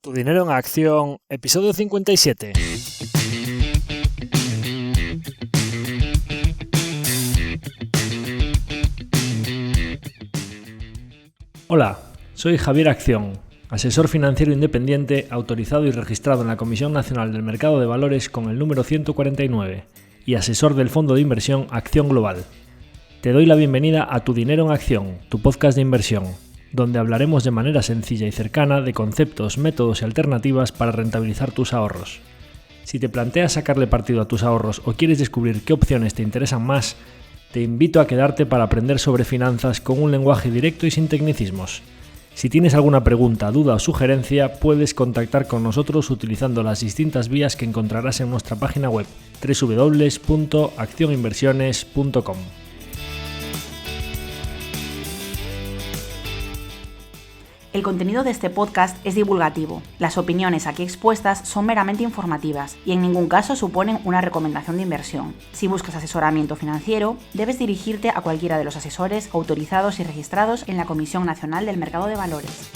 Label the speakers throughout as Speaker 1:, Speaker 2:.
Speaker 1: Tu dinero en acción, episodio 57. Hola, soy Javier Acción, asesor financiero independiente autorizado y registrado en la Comisión Nacional del Mercado de Valores con el número 149 y asesor del fondo de inversión Acción Global. Te doy la bienvenida a Tu dinero en acción, tu podcast de inversión, donde hablaremos de manera sencilla y cercana de conceptos, métodos y alternativas para rentabilizar tus ahorros. Si te planteas sacarle partido a tus ahorros o quieres descubrir qué opciones te interesan más, te invito a quedarte para aprender sobre finanzas con un lenguaje directo y sin tecnicismos. Si tienes alguna pregunta, duda o sugerencia, puedes contactar con nosotros utilizando las distintas vías que encontrarás en nuestra página web www.accioninversiones.com.
Speaker 2: El contenido de este podcast es divulgativo. Las opiniones aquí expuestas son meramente informativas y en ningún caso suponen una recomendación de inversión. Si buscas asesoramiento financiero, debes dirigirte a cualquiera de los asesores autorizados y registrados en la Comisión Nacional del Mercado de Valores.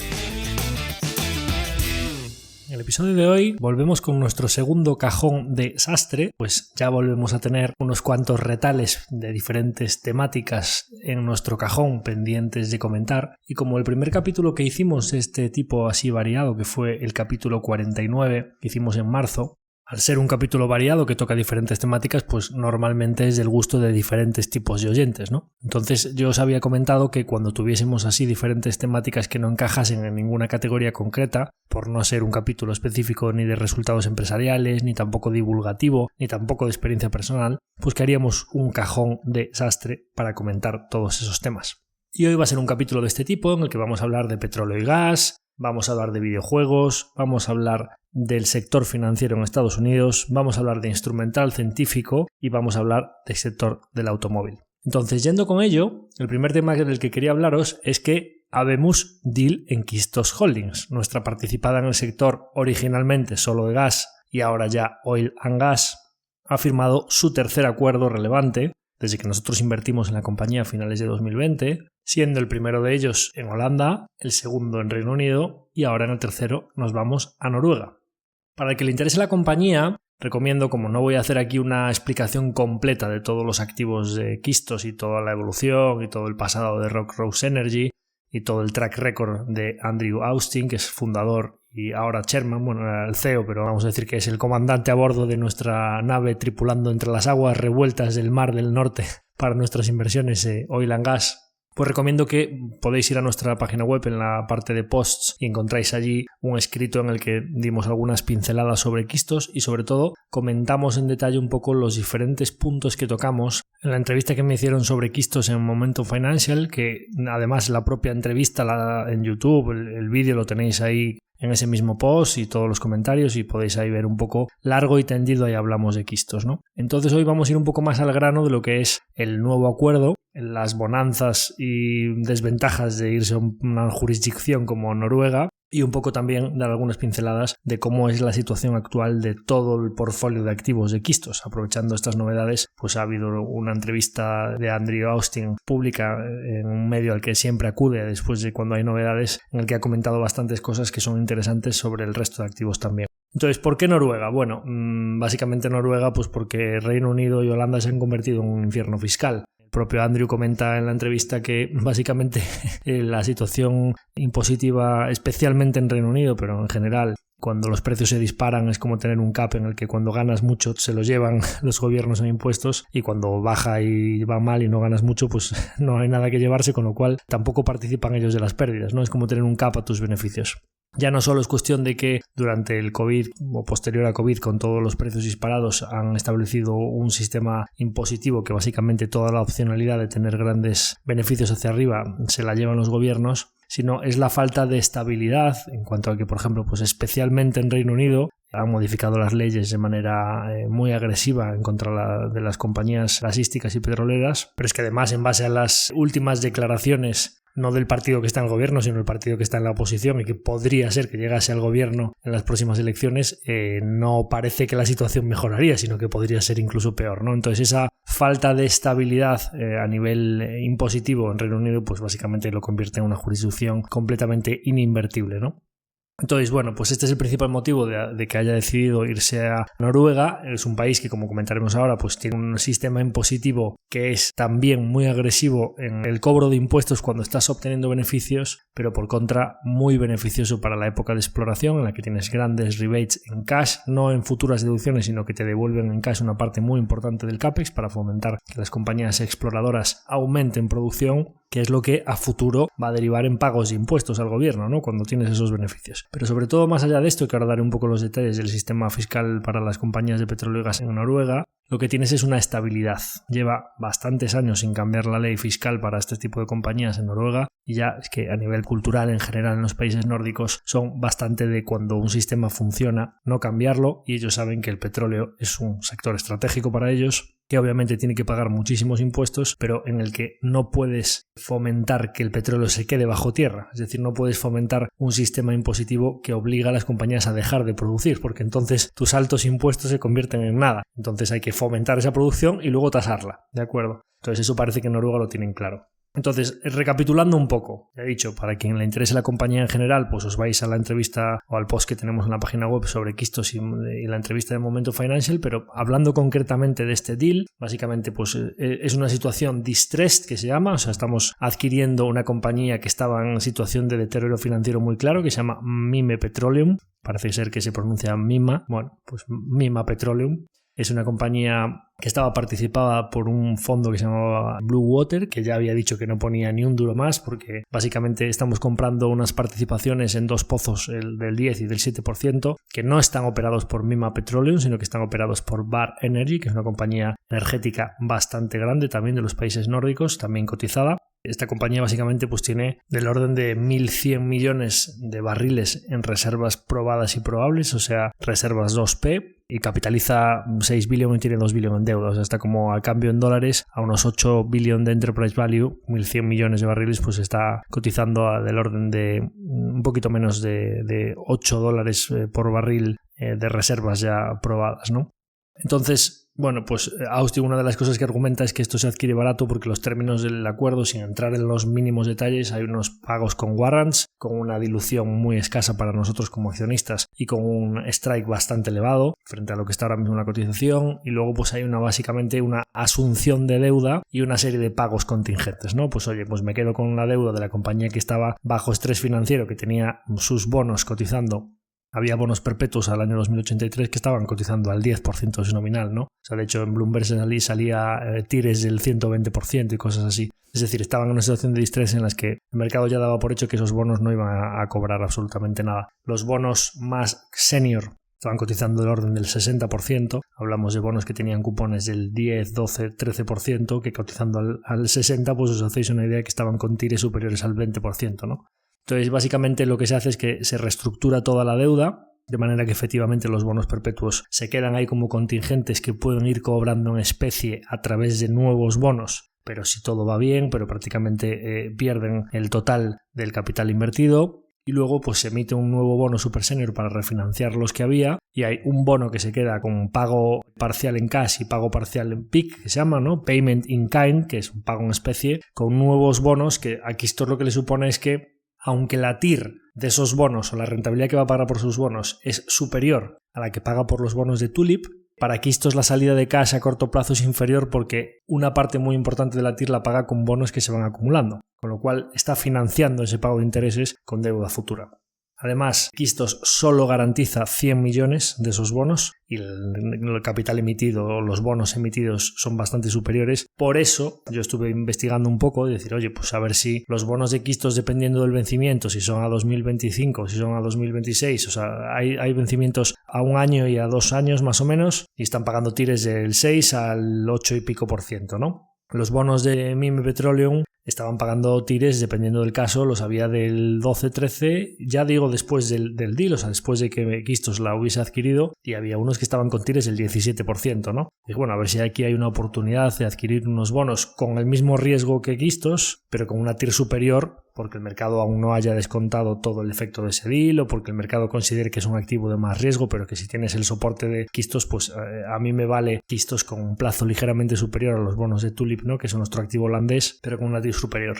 Speaker 1: En el episodio de hoy volvemos con nuestro segundo cajón de sastre, pues ya volvemos a tener unos cuantos retales de diferentes temáticas en nuestro cajón pendientes de comentar, y como el primer capítulo que hicimos este tipo así variado, que fue el capítulo 49 que hicimos en marzo, al ser un capítulo variado que toca diferentes temáticas, pues normalmente es del gusto de diferentes tipos de oyentes, ¿no? Entonces yo os había comentado que cuando tuviésemos así diferentes temáticas que no encajasen en ninguna categoría concreta, por no ser un capítulo específico ni de resultados empresariales, ni tampoco divulgativo, ni tampoco de experiencia personal, pues que haríamos un cajón de sastre para comentar todos esos temas. Y hoy va a ser un capítulo de este tipo en el que vamos a hablar de petróleo y gas, vamos a hablar de videojuegos, vamos a hablar del sector financiero en Estados Unidos, vamos a hablar de instrumental científico y vamos a hablar del sector del automóvil. Entonces, yendo con ello, el primer tema del que quería hablaros es que habemos deal en Quistos Holdings, nuestra participada en el sector originalmente solo de gas y ahora ya oil and gas, ha firmado su tercer acuerdo relevante desde que nosotros invertimos en la compañía a finales de 2020, siendo el primero de ellos en Holanda, el segundo en Reino Unido y ahora en el tercero nos vamos a Noruega. Para el que le interese la compañía, recomiendo, como no voy a hacer aquí una explicación completa de todos los activos de Quistos y toda la evolución y todo el pasado de Rock Rose Energy y todo el track record de Andrew Austin, que es fundador y ahora chairman, bueno, era el CEO, pero vamos a decir que es el comandante a bordo de nuestra nave tripulando entre las aguas revueltas del Mar del Norte para nuestras inversiones oil and gas. Pues recomiendo que podéis ir a nuestra página web en la parte de posts y encontráis allí un escrito en el que dimos algunas pinceladas sobre Quistos y sobre todo comentamos en detalle un poco los diferentes puntos que tocamos en la entrevista que me hicieron sobre Quistos en Momentum Financial, que además la propia entrevista en YouTube, el vídeo lo tenéis ahí en ese mismo post y todos los comentarios y podéis ahí ver un poco largo y tendido, ahí hablamos de Quistos, ¿no? Entonces hoy vamos a ir un poco más al grano de lo que es el nuevo acuerdo, las bonanzas y desventajas de irse a una jurisdicción como Noruega y un poco también dar algunas pinceladas de cómo es la situación actual de todo el portfolio de activos de Quistos. Aprovechando estas novedades, pues ha habido una entrevista de Andrew Austin pública en un medio al que siempre acude después de cuando hay novedades, en el que ha comentado bastantes cosas que son interesantes sobre el resto de activos también. Entonces, ¿por qué Noruega? Bueno, básicamente Noruega pues porque Reino Unido y Holanda se han convertido en un infierno fiscal. El propio Andrew comenta en la entrevista que básicamente la situación impositiva, especialmente en Reino Unido, pero en general, cuando los precios se disparan es como tener un cap en el que cuando ganas mucho se lo llevan los gobiernos en impuestos y cuando baja y va mal y no ganas mucho pues no hay nada que llevarse, con lo cual tampoco participan ellos de las pérdidas, ¿no? Es como tener un cap a tus beneficios. Ya no solo es cuestión de que durante el COVID o posterior a COVID, con todos los precios disparados, han establecido un sistema impositivo que básicamente toda la opcionalidad de tener grandes beneficios hacia arriba se la llevan los gobiernos, sino es la falta de estabilidad en cuanto a que, por ejemplo, pues especialmente en Reino Unido han modificado las leyes de manera muy agresiva en contra de las compañías gasísticas y petroleras, pero es que además, en base a las últimas declaraciones no del partido que está en el gobierno, sino del partido que está en la oposición y que podría ser que llegase al gobierno en las próximas elecciones, no parece que la situación mejoraría, sino que podría ser incluso peor, ¿no? Entonces esa falta de estabilidad a nivel impositivo en Reino Unido, pues básicamente lo convierte en una jurisdicción completamente ininvertible, ¿no? Entonces, bueno, pues este es el principal motivo de que haya decidido irse a Noruega. Es un país que, como comentaremos ahora, pues tiene un sistema impositivo que es también muy agresivo en el cobro de impuestos cuando estás obteniendo beneficios, pero por contra muy beneficioso para la época de exploración, en la que tienes grandes rebates en cash, no en futuras deducciones, sino que te devuelven en cash una parte muy importante del CAPEX para fomentar que las compañías exploradoras aumenten producción, que es lo que a futuro va a derivar en pagos de impuestos al gobierno, ¿no?, cuando tienes esos beneficios. Pero sobre todo, más allá de esto, que ahora daré un poco los detalles del sistema fiscal para las compañías de petróleo y gas en Noruega, lo que tienes es una estabilidad. Lleva bastantes años sin cambiar la ley fiscal para este tipo de compañías en Noruega, y ya es que a nivel cultural en general en los países nórdicos son bastante de cuando un sistema funciona no cambiarlo, y ellos saben que el petróleo es un sector estratégico para ellos, que obviamente tiene que pagar muchísimos impuestos, pero en el que no puedes fomentar que el petróleo se quede bajo tierra. Es decir, no puedes fomentar un sistema impositivo que obliga a las compañías a dejar de producir, porque entonces tus altos impuestos se convierten en nada. Entonces hay que fomentar esa producción y luego tasarla, ¿de acuerdo? Entonces eso parece que en Noruega lo tienen claro. Entonces, recapitulando un poco, ya he dicho, para quien le interese la compañía en general, pues os vais a la entrevista o al post que tenemos en la página web sobre Quistos y la entrevista de Momento Financial, pero hablando concretamente de este deal, básicamente pues es una situación distressed que se llama, o sea, estamos adquiriendo una compañía que estaba en situación de deterioro financiero muy claro, que se llama Mime Petroleum, parece ser que se pronuncia Mima, bueno, pues Mima Petroleum. Es una compañía que estaba participada por un fondo que se llamaba Blue Water, que ya había dicho que no ponía ni un duro más, porque básicamente estamos comprando unas participaciones en dos pozos, el del 10 y del 7%, que no están operados por Mima Petroleum, sino que están operados por Vår Energi, que es una compañía energética bastante grande, también de los países nórdicos, también cotizada. Esta compañía básicamente pues tiene del orden de 1.100 millones de barriles en reservas probadas y probables, o sea, reservas 2P, y capitaliza 6 billones y tiene 2 billones en deuda. O sea, está como al cambio en dólares a unos 8 billones de enterprise value, 1.100 millones de barriles, pues está cotizando del orden de un poquito menos de 8 dólares por barril de reservas ya probadas, ¿no? Entonces, bueno, pues Austin, una de las cosas que argumenta es que esto se adquiere barato porque los términos del acuerdo, sin entrar en los mínimos detalles, hay unos pagos con warrants, con una dilución muy escasa para nosotros como accionistas y con un strike bastante elevado frente a lo que está ahora mismo en la cotización, y luego pues hay básicamente una asunción de deuda y una serie de pagos contingentes, ¿no? Pues oye, pues me quedo con la deuda de la compañía que estaba bajo estrés financiero, que tenía sus bonos cotizando. Había bonos perpetuos al año 2083 que estaban cotizando al 10% de su nominal, ¿no? O sea, de hecho en Bloomberg salía tires del 120% y cosas así. Es decir, estaban en una situación de distrés en las que el mercado ya daba por hecho que esos bonos no iban a cobrar absolutamente nada. Los bonos más senior estaban cotizando del orden del 60%. Hablamos de bonos que tenían cupones del 10, 12, 13%, que cotizando al 60%, pues os hacéis una idea que estaban con tires superiores al 20%, ¿no? Entonces, básicamente lo que se hace es que se reestructura toda la deuda, de manera que efectivamente los bonos perpetuos se quedan ahí como contingentes que pueden ir cobrando en especie a través de nuevos bonos, pero si todo va bien, pero prácticamente pierden el total del capital invertido. Y luego pues se emite un nuevo bono super senior para refinanciar los que había, y hay un bono que se queda con pago parcial en cash y pago parcial en PIK, que se llama, ¿no? Payment in Kind, que es un pago en especie, con nuevos bonos que aquí esto lo que le supone es que aunque la TIR de esos bonos o la rentabilidad que va a pagar por sus bonos es superior a la que paga por los bonos de Tulip, para Quistos la salida de cash a corto plazo es inferior porque una parte muy importante de la TIR la paga con bonos que se van acumulando, con lo cual está financiando ese pago de intereses con deuda futura. Además, Quistos solo garantiza 100 millones de esos bonos y el capital emitido o los bonos emitidos son bastante superiores. Por eso yo estuve investigando un poco y decir, oye, pues a ver si los bonos de Quistos, dependiendo del vencimiento, si son a 2025, si son a 2026, o sea, hay vencimientos a 1 año y a 2 años más o menos, y están pagando tires del 6 al 8 y pico %, ¿no? Los bonos de Mime Petroleum estaban pagando tires, dependiendo del caso, los había del 12-13, ya digo después del deal, o sea, después de que Quistos la hubiese adquirido, y había unos que estaban con tires del 17%, ¿no? Y bueno, a ver si aquí hay una oportunidad de adquirir unos bonos con el mismo riesgo que Quistos, pero con una TIR superior, porque el mercado aún no haya descontado todo el efecto de ese deal, o porque el mercado considere que es un activo de más riesgo, pero que si tienes el soporte de Quistos, pues a mí me vale Quistos con un plazo ligeramente superior a los bonos de Tulip, ¿no? Que es nuestro activo holandés, pero con una TIR superior.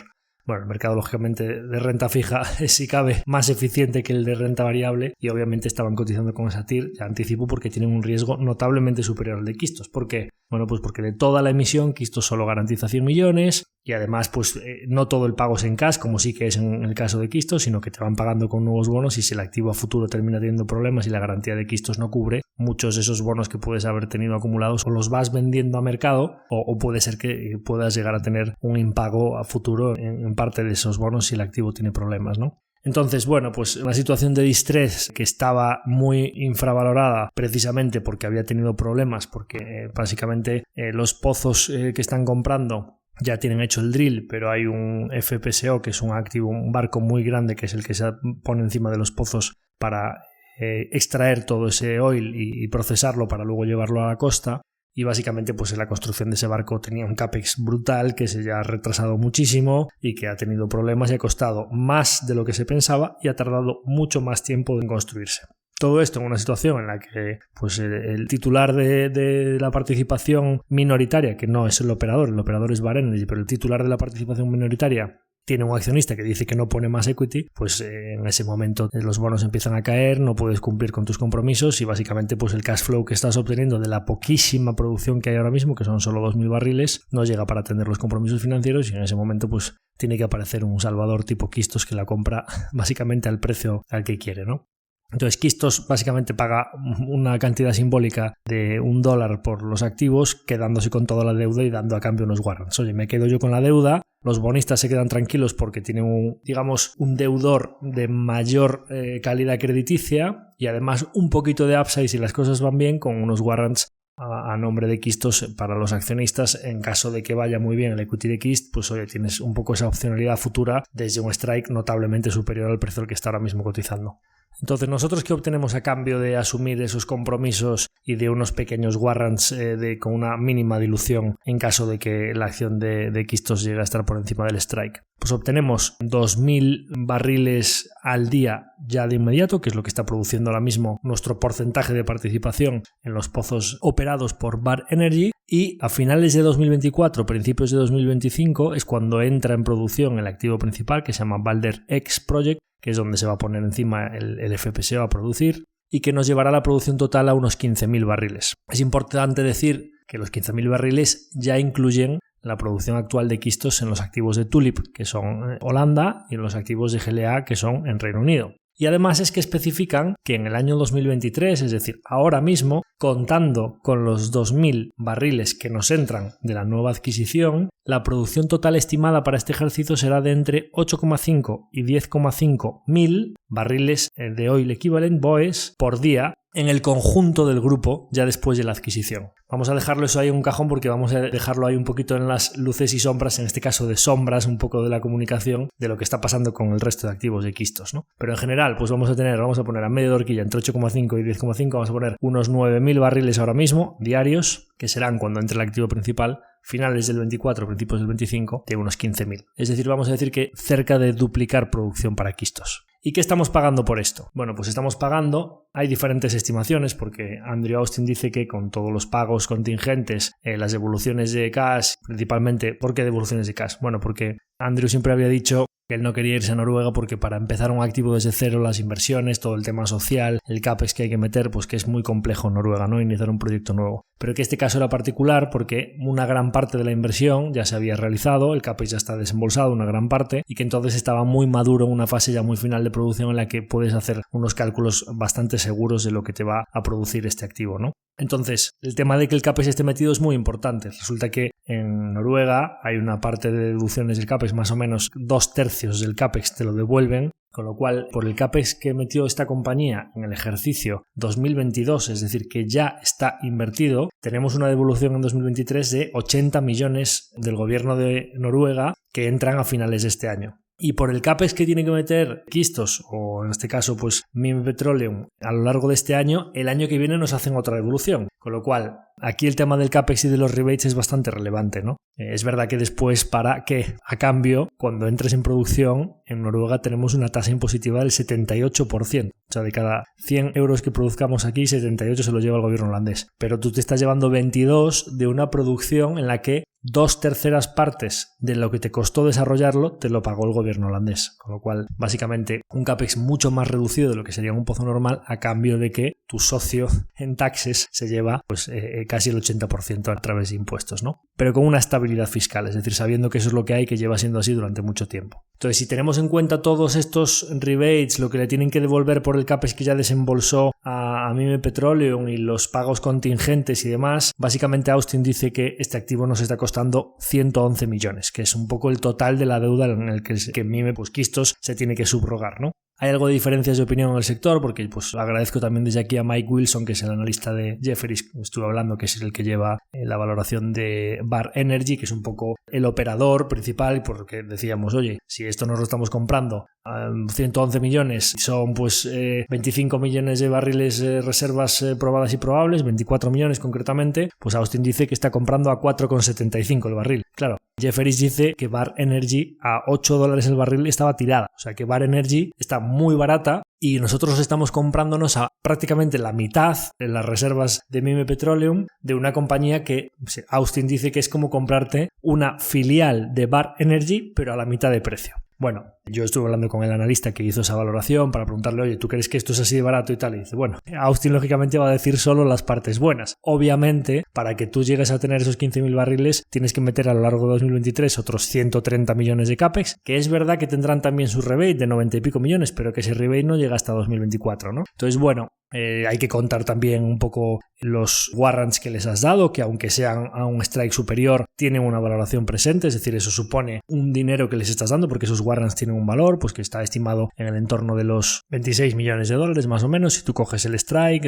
Speaker 1: Bueno, el mercado lógicamente de renta fija es, si cabe, más eficiente que el de renta variable y obviamente estaban cotizando con esa TIR, ya anticipo, porque tienen un riesgo notablemente superior al de Quistos. ¿Por qué? Bueno, pues porque de toda la emisión Quistos solo garantiza 100 millones y además pues no todo el pago es en cash, como sí que es en el caso de Quistos, sino que te van pagando con nuevos bonos y si el activo a futuro termina teniendo problemas y la garantía de Quistos no cubre, muchos de esos bonos que puedes haber tenido acumulados o los vas vendiendo a mercado o puede ser que puedas llegar a tener un impago a futuro en parte de esos bonos si el activo tiene problemas, ¿no? Entonces, bueno, pues una situación de distress que estaba muy infravalorada precisamente porque había tenido problemas, porque básicamente los pozos que están comprando ya tienen hecho el drill, pero hay un FPSO que es un activo, un barco muy grande que es el que se pone encima de los pozos para extraer todo ese oil y procesarlo para luego llevarlo a la costa. Y básicamente pues la construcción de ese barco tenía un capex brutal que se ya ha retrasado muchísimo y que ha tenido problemas y ha costado más de lo que se pensaba y ha tardado mucho más tiempo en construirse. Todo esto en una situación en la que pues el titular de la participación minoritaria, que no es el operador es Vår Energi, pero el titular de la participación minoritaria tiene un accionista que dice que no pone más equity, pues en ese momento los bonos empiezan a caer, no puedes cumplir con tus compromisos y básicamente pues el cash flow que estás obteniendo de la poquísima producción que hay ahora mismo, que son solo 2.000 barriles, no llega para atender los compromisos financieros y en ese momento pues tiene que aparecer un salvador tipo Quistos que la compra básicamente al precio al que quiere, ¿no? Entonces Quistos básicamente paga una cantidad simbólica de $1 por los activos, quedándose con toda la deuda y dando a cambio unos warrants. Oye, me quedo yo con la deuda, los bonistas se quedan tranquilos porque tienen un deudor de mayor calidad crediticia y además un poquito de upside si las cosas van bien con unos warrants a nombre de Quistos para los accionistas. En caso de que vaya muy bien el equity de Quist, pues oye, tienes un poco esa opcionalidad futura desde un strike notablemente superior al precio al que está ahora mismo cotizando. Entonces, ¿nosotros qué obtenemos a cambio de asumir esos compromisos y de unos pequeños warrants con una mínima dilución en caso de que la acción de Quistos llegue a estar por encima del strike? Pues obtenemos 2.000 barriles al día ya de inmediato, que es lo que está produciendo ahora mismo nuestro porcentaje de participación en los pozos operados por Vår Energi. Y a finales de 2024, principios de 2025, es cuando entra en producción el activo principal que se llama Balder X Project, que es donde se va a poner encima el FPSO a producir y que nos llevará la producción total a unos 15.000 barriles. Es importante decir que los 15.000 barriles ya incluyen la producción actual de Quistos en los activos de Tulip, que son Holanda, y en los activos de GLA, que son en Reino Unido. Y además es que especifican que en el año 2023, es decir, ahora mismo, contando con los 2.000 barriles que nos entran de la nueva adquisición, la producción total estimada para este ejercicio será de entre 8,5 y 10,5 mil barriles de oil equivalent BOEs por día en el conjunto del grupo ya después de la adquisición. Vamos a dejarlo eso ahí en un cajón porque vamos a dejarlo ahí un poquito en las luces y sombras, en este caso de sombras, un poco de la comunicación de lo que está pasando con el resto de activos de Quistos, ¿no? Pero en general, pues vamos a poner a medio de horquilla entre 8,5 y 10,5, vamos a poner unos 9.000 barriles ahora mismo, diarios, que serán cuando entre el activo principal, finales del 24, principios del 25, de unos 15.000. Es decir, vamos a decir que cerca de duplicar producción para Quistos. ¿Y qué estamos pagando por esto? Bueno, pues estamos pagando, hay diferentes estimaciones porque Andrew Austin dice que con todos los pagos contingentes, las devoluciones de cash, principalmente, ¿por qué devoluciones de cash? Bueno, porque Andrew siempre había dicho que él no quería irse a Noruega porque para empezar un activo desde cero, las inversiones, todo el tema social, el capex que hay que meter, pues que es muy complejo en Noruega, ¿no? Iniciar un proyecto nuevo. Pero que este caso era particular porque una gran parte de la inversión ya se había realizado, el capex ya está desembolsado, una gran parte, y que entonces estaba muy maduro en una fase ya muy final de producción en la que puedes hacer unos cálculos bastante seguros de lo que te va a producir este activo, ¿no? Entonces, el tema de que el CAPEX esté metido es muy importante. Resulta que en Noruega hay una parte de deducciones del CAPEX, más o menos 2/3 del CAPEX te lo devuelven, con lo cual, por el CAPEX que metió esta compañía en el ejercicio 2022, es decir, que ya está invertido, tenemos una devolución en 2023 de 80 millones del gobierno de Noruega que entran a finales de este año. Y por el CAPEX que tiene que meter Quistos, o en este caso pues Mime Petroleum, a lo largo de este año, el año que viene nos hacen otra devolución. Con lo cual, Aquí el tema del CAPEX y de los rebates es bastante relevante, ¿no? Es verdad que después para que, a cambio, cuando entres en producción, en Noruega tenemos una tasa impositiva del 78%. O sea, de cada 100 euros que produzcamos aquí, 78 se los lleva el gobierno holandés. Pero tú te estás llevando 22 de una producción en la que 2/3 partes de lo que te costó desarrollarlo te lo pagó el gobierno holandés, con lo cual básicamente un CAPEX mucho más reducido de lo que sería un pozo normal a cambio de que tu socio en taxes se lleva pues casi el 80% a través de impuestos, ¿no? Pero con una estabilidad fiscal, es decir, sabiendo que eso es lo que hay, que lleva siendo así durante mucho tiempo. Entonces, si tenemos en cuenta todos estos rebates, lo que le tienen que devolver por el CAPEX que ya desembolsó a Mime Petroleum y los pagos contingentes y demás, básicamente Austin dice que este activo nos está costando 111 millones, que es un poco el total de la deuda en el que Mime, pues Quistos, se tiene que subrogar, ¿no? Hay algo de diferencias de opinión en el sector porque pues agradezco también desde aquí a Mike Wilson, que es el analista de Jefferies, estuve hablando, que es el que lleva la valoración de Vår Energi, que es un poco el operador principal, porque decíamos, oye, si esto nos lo estamos comprando a 111 millones, son pues 25 millones de barriles reservas probadas y probables, 24 millones concretamente, pues Austin dice que está comprando a 4,75 el barril. Claro, Jefferies dice que Vår Energi a $8 el barril estaba tirada, o sea que Vår Energi está muy barata y nosotros estamos comprándonos a prácticamente la mitad de las reservas de Mime Petroleum de una compañía que Austin dice que es como comprarte una filial de Vår Energi pero a la mitad de precio. Bueno, yo estuve hablando con el analista que hizo esa valoración para preguntarle, oye, ¿tú crees que esto es así de barato y tal? Y dice, bueno, Austin lógicamente va a decir solo las partes buenas. Obviamente, para que tú llegues a tener esos 15.000 barriles, tienes que meter a lo largo de 2023 otros 130 millones de CAPEX, que es verdad que tendrán también su rebate de 90 y pico millones, pero que ese rebate no llega hasta 2024, ¿no? Entonces, bueno, hay que contar también un poco los warrants que les has dado, que aunque sean a un strike superior, tienen una valoración presente, es decir, eso supone un dinero que les estás dando porque esos warrants tienen un valor, pues que está estimado en el entorno de los 26 millones de dólares más o menos. Si tú coges el strike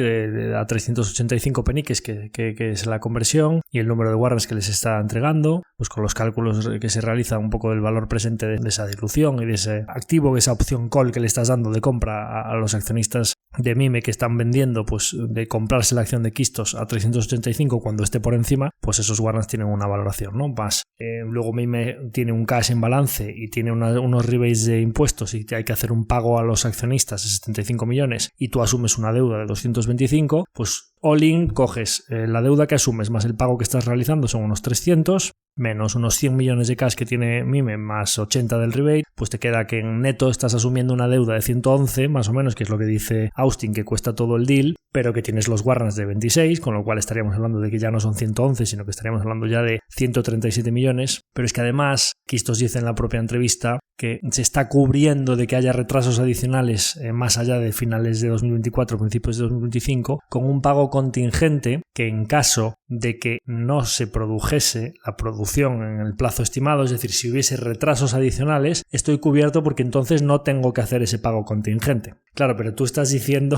Speaker 1: a 385 peniques, que es la conversión, y el número de warrants que les está entregando, pues con los cálculos que se realizan un poco del valor presente de esa dilución y de ese activo, esa opción call que le estás dando de compra a los accionistas de Mime que están vendiendo, pues de comprarse la acción de Quistos a 385 cuando esté por encima, pues esos warrants tienen una valoración, ¿no? Más luego Mime tiene un cash en balance y tiene unos rebates de impuestos y hay que hacer un pago a los accionistas de 75 millones y tú asumes una deuda de 225, pues all in coges la deuda que asumes más el pago que estás realizando son unos 300 menos unos 100 millones de cash que tiene Mime más 80 del rebate, pues te queda que en neto estás asumiendo una deuda de 111 más o menos, que es lo que dice Austin que cuesta todo el deal, pero que tienes los warrants de 26, con lo cual estaríamos hablando de que ya no son 111, sino que estaríamos hablando ya de 137 millones, pero es que además Quistos dice en la propia entrevista que se está cubriendo de que haya retrasos adicionales más allá de finales de 2024, principios de 2025, con un pago contingente que en caso de que no se produjese la producción en el plazo estimado, es decir, si hubiese retrasos adicionales, estoy cubierto porque entonces no tengo que hacer ese pago contingente. Claro, pero tú estás diciendo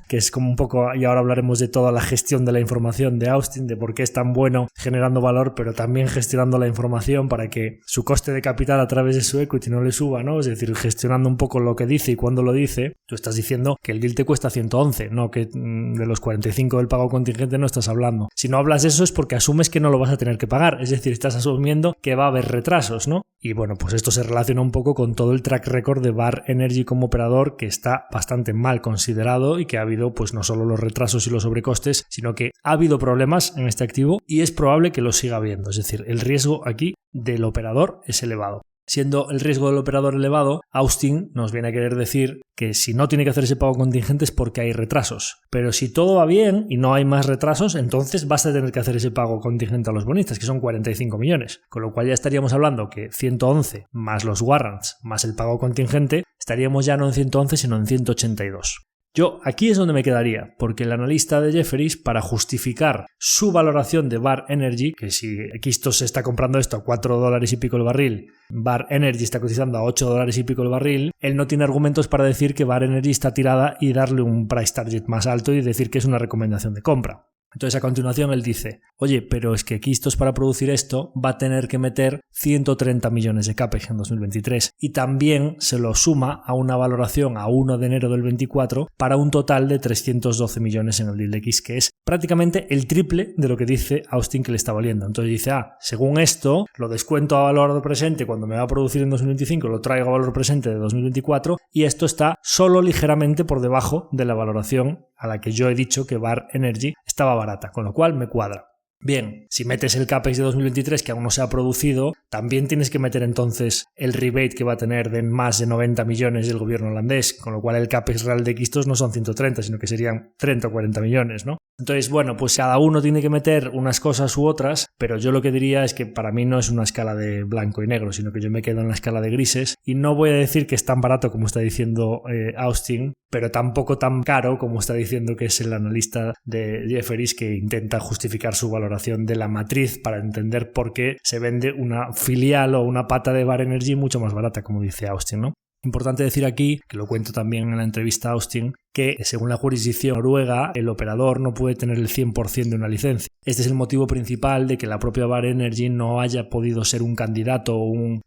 Speaker 1: que es como un poco, y ahora hablaremos de toda la gestión de la información de Austin, de por qué es tan bueno generando valor, pero también gestionando la información para que su coste de capital a través de su equity no le suba, ¿no? Es decir, gestionando un poco lo que dice y cuándo lo dice. Tú estás diciendo que el deal te cuesta 111, no que de los 45 del pago contingente no estás hablando. Si no hablas de eso es porque asumes que no lo vas a tener que pagar, es decir, estás asumiendo que va a haber retrasos, ¿no? Y bueno, pues esto se relaciona un poco con todo el track record de Vår Energi como operador, que está bastante mal considerado y que ha habido pues no solo los retrasos y los sobrecostes, sino que ha habido problemas en este activo y es probable que lo siga habiendo. Es decir, el riesgo aquí del operador es elevado. Siendo el riesgo del operador elevado, Austin nos viene a querer decir que si no tiene que hacer ese pago contingente es porque hay retrasos. Pero si todo va bien y no hay más retrasos, entonces vas a tener que hacer ese pago contingente a los bonistas, que son 45 millones. Con lo cual ya estaríamos hablando que 111 más los warrants más el pago contingente, estaríamos ya no en 111 sino en 182. Yo aquí es donde me quedaría, porque el analista de Jefferies, para justificar su valoración de Vår Energi, que si Quistos se está comprando esto a $4 y pico el barril, Vår Energi está cotizando a $8 y pico el barril, él no tiene argumentos para decir que Vår Energi está tirada y darle un price target más alto y decir que es una recomendación de compra. Entonces a continuación él dice, oye, pero es que Quistos para producir esto va a tener que meter 130 millones de CAPEX en 2023 y también se lo suma a una valoración a 1 de enero del 24 para un total de 312 millones en el deal de X, que es prácticamente el triple de lo que dice Austin que le está valiendo. Entonces dice, según esto, lo descuento a valor presente cuando me va a producir en 2025, lo traigo a valor presente de 2024 y esto está solo ligeramente por debajo de la valoración a la que yo he dicho que Vår Energi estaba barata, con lo cual me cuadra. Bien, si metes el CAPEX de 2023 que aún no se ha producido, también tienes que meter entonces el rebate que va a tener de más de 90 millones del gobierno holandés, con lo cual el CAPEX real de Quistos no son 130, sino que serían 30 o 40 millones, ¿no? Entonces, bueno, pues cada uno tiene que meter unas cosas u otras, pero yo lo que diría es que para mí no es una escala de blanco y negro, sino que yo me quedo en la escala de grises y no voy a decir que es tan barato como está diciendo Austin, pero tampoco tan caro como está diciendo que es el analista de Jefferies que intenta justificar su valoración de la matriz para entender por qué se vende una filial o una pata de Vår Energi mucho más barata, como dice Austin, ¿no? Importante decir aquí, que lo cuento también en la entrevista a Austin, que según la jurisdicción noruega, el operador no puede tener el 100% de una licencia. Este es el motivo principal de que la propia Vår Energi no haya podido ser un candidato o un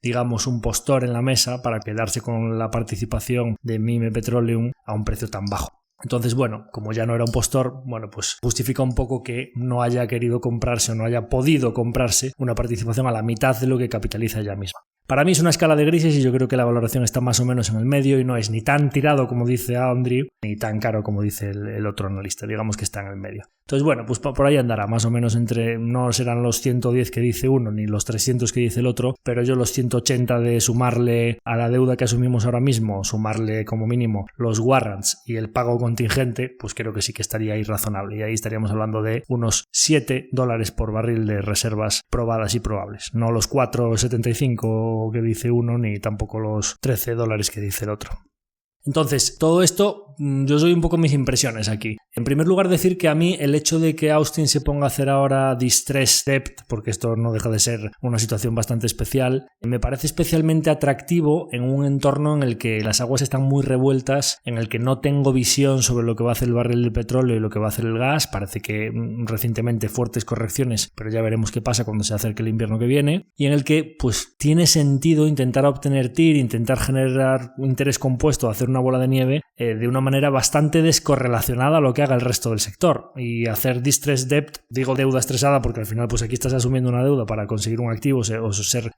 Speaker 1: postor en la mesa para quedarse con la participación de Mime Petroleum a un precio tan bajo. Entonces, bueno, como ya no era un postor, bueno, pues justifica un poco que no haya querido comprarse o no haya podido comprarse una participación a la mitad de lo que capitaliza ella misma. Para mí es una escala de grises y yo creo que la valoración está más o menos en el medio y no es ni tan tirado como dice Andrew ni tan caro como dice el otro analista, digamos que está en el medio. Entonces, bueno, pues por ahí andará, más o menos entre, no serán los 110 que dice uno ni los 300 que dice el otro, pero yo los 180 de sumarle a la deuda que asumimos ahora mismo, sumarle como mínimo los warrants y el pago contingente, pues creo que sí que estaría ahí razonable y ahí estaríamos hablando de unos $7 por barril de reservas probadas y probables, no los 4,75 que dice uno ni tampoco los $13 que dice el otro. Entonces, todo esto, yo soy un poco mis impresiones aquí. En primer lugar, decir que a mí el hecho de que Austin se ponga a hacer ahora distress debt, porque esto no deja de ser una situación bastante especial, me parece especialmente atractivo en un entorno en el que las aguas están muy revueltas, en el que no tengo visión sobre lo que va a hacer el barril de petróleo y lo que va a hacer el gas. Parece que recientemente fuertes correcciones, pero ya veremos qué pasa cuando se acerque el invierno que viene, y en el que pues tiene sentido intentar obtener TIR, intentar generar interés compuesto, hacer una bola de nieve de una manera bastante descorrelacionada a lo que haga el resto del sector y hacer distress debt, digo deuda estresada porque al final pues aquí estás asumiendo una deuda para conseguir un activo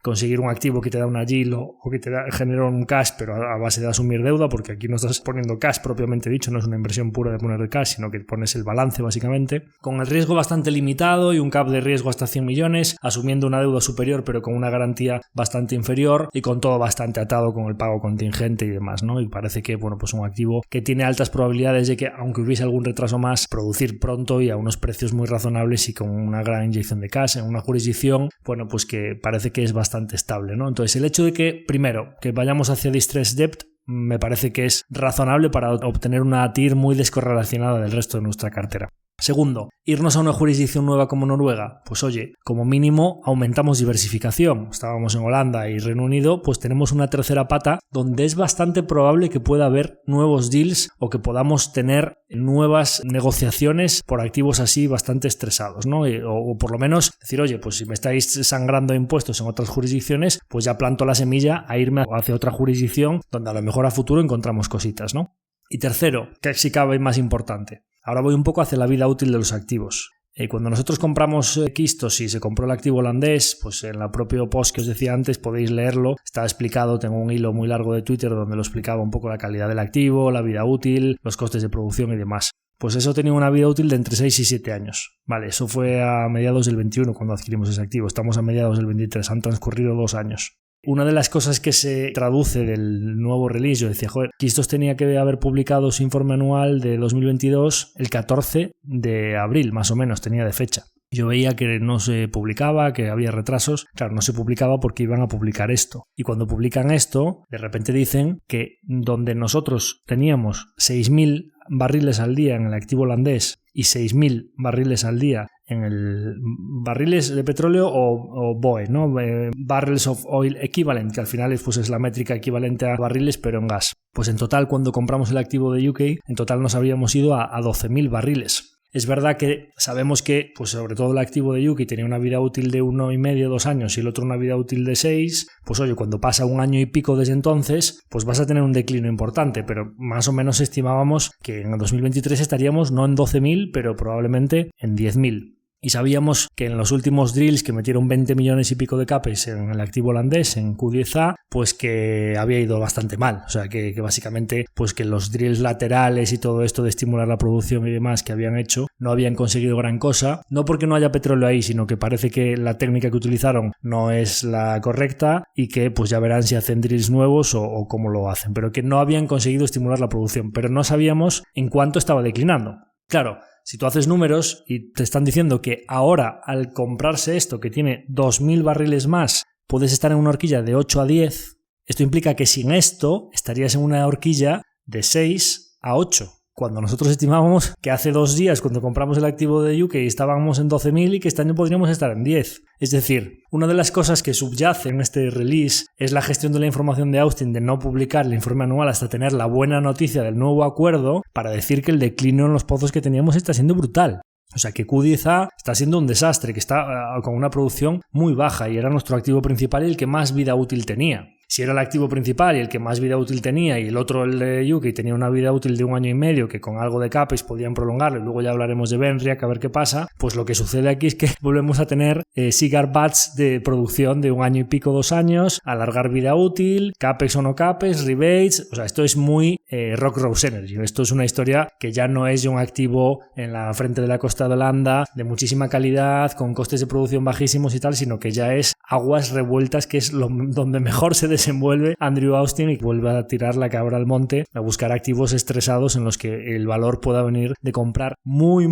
Speaker 1: conseguir un activo que te da una yield o que te genera un cash pero a base de asumir deuda, porque aquí no estás poniendo cash propiamente dicho, no es una inversión pura de poner el cash, sino que pones el balance básicamente, con el riesgo bastante limitado y un cap de riesgo hasta 100 millones, asumiendo una deuda superior pero con una garantía bastante inferior y con todo bastante atado con el pago contingente y demás, ¿no? Y parece que bueno, pues un activo que tiene altas probabilidades de que, aunque hubiese algún retraso más, producir pronto y a unos precios muy razonables y con una gran inyección de cash en una jurisdicción, bueno, pues que parece que es bastante estable, ¿no? Entonces, el hecho de que, primero, que vayamos hacia distress debt, me parece que es razonable para obtener una TIR muy descorrelacionada del resto de nuestra cartera. Segundo, irnos a una jurisdicción nueva como Noruega, pues oye, como mínimo aumentamos diversificación. Estábamos en Holanda y Reino Unido, pues tenemos una tercera pata donde es bastante probable que pueda haber nuevos deals o que podamos tener nuevas negociaciones por activos así bastante estresados, ¿no? O por lo menos decir, oye, pues si me estáis sangrando impuestos en otras jurisdicciones, pues ya planto la semilla a irme hacia otra jurisdicción donde a lo mejor a futuro encontramos cositas, ¿no? Y tercero, que si cabe más importante, ahora voy un poco hacia la vida útil de los activos. Cuando nosotros compramos Quistos y se compró el activo holandés, pues en el propio post que os decía antes podéis leerlo, está explicado, tengo un hilo muy largo de Twitter donde lo explicaba un poco la calidad del activo, la vida útil, los costes de producción y demás. Pues eso tenía una vida útil de entre 6 y 7 años. Vale, eso fue a mediados del 21 cuando adquirimos ese activo, estamos a mediados del 23, han transcurrido 2 años. Una de las cosas que se traduce del nuevo release, yo decía, joder, Quistos tenía que haber publicado su informe anual de 2022 el 14 de abril, más o menos, tenía de fecha. Yo veía que no se publicaba, que había retrasos. Claro, no se publicaba porque iban a publicar esto. Y cuando publican esto, de repente dicen que donde nosotros teníamos 6.000 barriles al día en el activo holandés y 6.000 barriles al día en el barriles de petróleo o BOE, ¿no? Barrels of Oil Equivalent, que al final pues es la métrica equivalente a barriles pero en gas. Pues en total, cuando compramos el activo de UK, en total nos habríamos ido a 12.000 barriles. Es verdad que sabemos que, pues sobre todo el activo de Yuki tenía una vida útil de 1,5, 2 años y el otro una vida útil de 6, pues oye, cuando pasa 1 año y pico desde entonces, pues vas a tener un declino importante, pero más o menos estimábamos que en el 2023 estaríamos no en 12.000, pero probablemente en 10.000. Y sabíamos que en los últimos drills que metieron 20 millones y pico de CAPEX en el activo holandés, en Q10A, pues que había ido bastante mal. O sea, que básicamente pues que los drills laterales y todo esto de estimular la producción y demás que habían hecho no habían conseguido gran cosa. No porque no haya petróleo ahí, sino que parece que la técnica que utilizaron no es la correcta y que pues ya verán si hacen drills nuevos o cómo lo hacen. Pero que no habían conseguido estimular la producción. Pero no sabíamos en cuánto estaba declinando. Claro, si tú haces números y te están diciendo que ahora al comprarse esto que tiene 2.000 barriles más puedes estar en una horquilla de 8 a 10, esto implica que sin esto estarías en una horquilla de 6 a 8. Cuando nosotros estimábamos que hace 2 días cuando compramos el activo de UK estábamos en 12.000 y que este año podríamos estar en 10. Es decir, una de las cosas que subyace en este release es la gestión de la información de Austin de no publicar el informe anual hasta tener la buena noticia del nuevo acuerdo para decir que el declino en los pozos que teníamos está siendo brutal. O sea que Q10A está siendo un desastre, que está con una producción muy baja y era nuestro activo principal y el que más vida útil tenía. Si era el activo principal y el que más vida útil tenía y el otro, el de UK, tenía una vida útil de 1 año y medio que con algo de CAPEX podían prolongarlo y luego ya hablaremos de Benriac a ver qué pasa, pues lo que sucede aquí es que volvemos a tener cigar butts de producción de 1 año y pico, 2 años, alargar vida útil, CAPEX o no CAPEX, rebates, o sea, esto es muy Rock Rose Energy. Esto es una historia que ya no es de un activo en la frente de la costa de Holanda de muchísima calidad, con costes de producción bajísimos y tal, sino que ya es aguas revueltas, que es donde mejor se desenvuelve Andrew Austin y vuelve a tirar la cabra al monte a buscar activos estresados en los que el valor pueda venir de comprar muy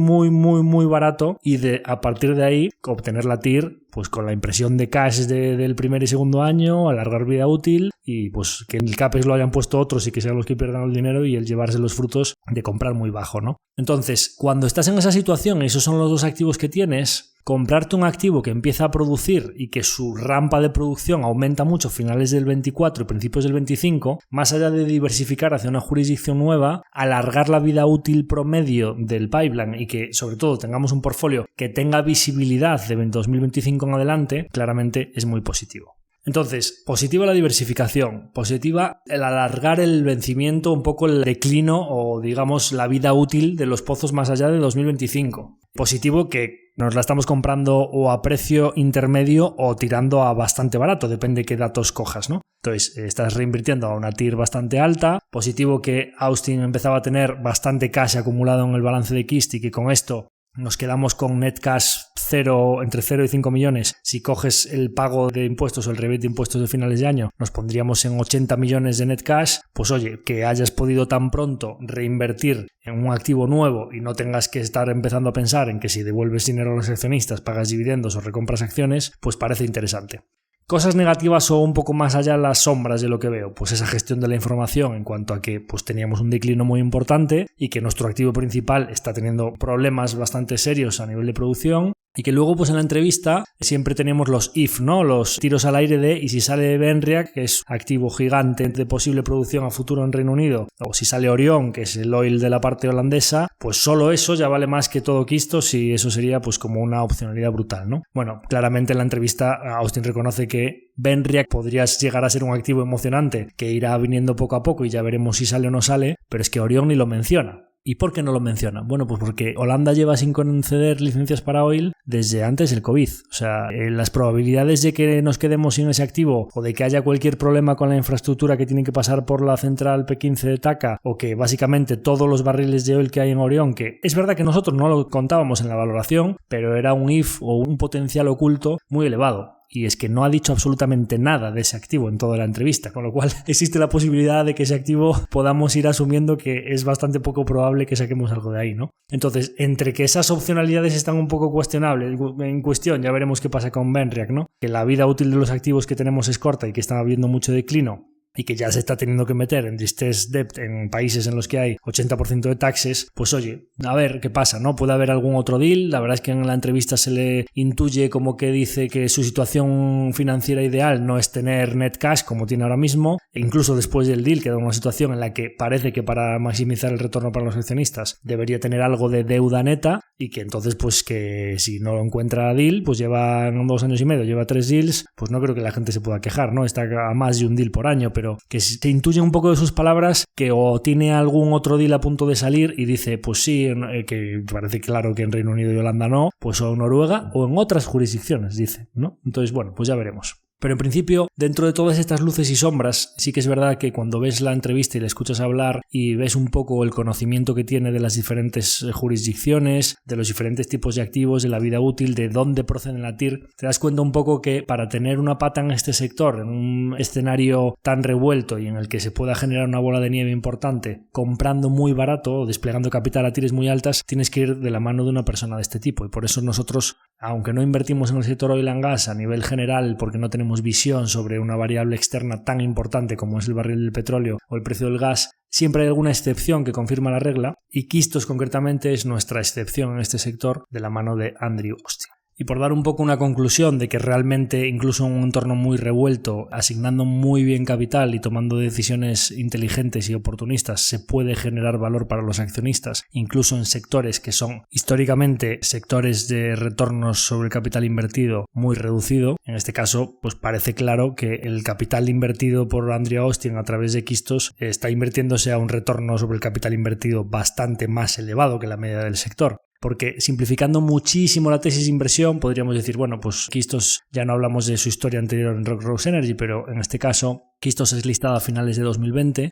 Speaker 1: barato y de a partir de ahí obtener la TIR pues con la impresión de cash del primer y segundo año, alargar vida útil y pues que en el CAPEX lo hayan puesto otros y que sean los que pierdan el dinero y el llevarse los frutos de comprar muy bajo, ¿no? Entonces, cuando estás en esa situación y esos son los dos activos que tienes, comprarte un activo que empieza a producir y que su rampa de producción aumenta mucho a finales del 24 y principios del 25, más allá de diversificar hacia una jurisdicción nueva, alargar la vida útil promedio del pipeline y que sobre todo tengamos un portfolio que tenga visibilidad de 2025 en adelante, claramente es muy positivo. Entonces, positiva la diversificación, positiva el alargar el vencimiento, un poco el declino o digamos la vida útil de los pozos más allá de 2025. Positivo que nos la estamos comprando o a precio intermedio o tirando a bastante barato, depende qué datos cojas, ¿no? Entonces, estás reinvirtiendo a una TIR bastante alta. Positivo que Austin empezaba a tener bastante cash acumulado en el balance de Kist y que con esto nos quedamos con net cash entre 0 y 5 millones. Si coges el pago de impuestos o el rebate de impuestos de finales de año, nos pondríamos en 80 millones de net cash. Pues oye, que hayas podido tan pronto reinvertir en un activo nuevo y no tengas que estar empezando a pensar en que si devuelves dinero a los accionistas, pagas dividendos o recompras acciones, pues parece interesante. Cosas negativas o un poco más allá las sombras de lo que veo, pues esa gestión de la información en cuanto a que pues teníamos un declino muy importante y que nuestro activo principal está teniendo problemas bastante serios a nivel de producción y que luego pues en la entrevista siempre tenemos los if, ¿no? Los tiros al aire de y si sale Benriac, que es activo gigante de posible producción a futuro en Reino Unido, o si sale Orion, que es el oil de la parte holandesa, pues solo eso ya vale más que todo Kistos y eso sería pues como una opcionalidad brutal, ¿no? Bueno, claramente en la entrevista Austin reconoce que Benriac podría llegar a ser un activo emocionante que irá viniendo poco a poco y ya veremos si sale o no sale, pero es que Orion ni lo menciona. ¿Y por qué no lo menciona? Bueno, pues porque Holanda lleva sin conceder licencias para oil desde antes del COVID. O sea, las probabilidades de que nos quedemos sin ese activo o de que haya cualquier problema con la infraestructura que tiene que pasar por la central P15 de TACA o que básicamente todos los barriles de oil que hay en Orion, que es verdad que nosotros no lo contábamos en la valoración, pero era un if o un potencial oculto muy elevado. Y es que no ha dicho absolutamente nada de ese activo en toda la entrevista, con lo cual existe la posibilidad de que ese activo podamos ir asumiendo que es bastante poco probable que saquemos algo de ahí, ¿no? Entonces, entre que esas opcionalidades están un poco cuestionables en cuestión, ya veremos qué pasa con Benriac, ¿no? Que la vida útil de los activos que tenemos es corta y que están habiendo mucho declino y que ya se está teniendo que meter en distress debt en países en los que hay 80% de taxes, pues oye, a ver qué pasa, ¿no? Puede haber algún otro deal. La verdad es que en la entrevista se le intuye como que dice que su situación financiera ideal no es tener net cash como tiene ahora mismo, e incluso después del deal queda una situación en la que parece que para maximizar el retorno para los accionistas debería tener algo de deuda neta y que entonces pues que si no encuentra deal, pues lleva 2 años y medio, lleva 3 deals, pues no creo que la gente se pueda quejar, ¿no? Está a más de un deal por año, pero que se intuye un poco de sus palabras que o tiene algún otro deal a punto de salir y dice, pues sí, que parece claro que en Reino Unido y Holanda no, pues o en Noruega o en otras jurisdicciones, dice, ¿no? Entonces, bueno, pues ya veremos. Pero en principio, dentro de todas estas luces y sombras, sí que es verdad que cuando ves la entrevista y le escuchas hablar y ves un poco el conocimiento que tiene de las diferentes jurisdicciones, de los diferentes tipos de activos, de la vida útil, de dónde procede la TIR, te das cuenta un poco que para tener una pata en este sector, en un escenario tan revuelto y en el que se pueda generar una bola de nieve importante, comprando muy barato o desplegando capital a TIRs muy altas, tienes que ir de la mano de una persona de este tipo. Y por eso nosotros, aunque no invertimos en el sector oil and gas a nivel general porque no tenemos visión sobre una variable externa tan importante como es el barril del petróleo o el precio del gas, siempre hay alguna excepción que confirma la regla y Quistos concretamente es nuestra excepción en este sector de la mano de Andrew Austin. Y por dar un poco una conclusión de que realmente incluso en un entorno muy revuelto, asignando muy bien capital y tomando decisiones inteligentes y oportunistas, se puede generar valor para los accionistas, incluso en sectores que son históricamente sectores de retornos sobre el capital invertido muy reducido. En este caso, pues parece claro que el capital invertido por Andrew Austin a través de Quistos está invirtiéndose a un retorno sobre el capital invertido bastante más elevado que la media del sector. Porque simplificando muchísimo la tesis de inversión, podríamos decir, bueno, pues Quistos, ya no hablamos de su historia anterior en Rock Rose Energy, pero en este caso Quistos es listado a finales de 2020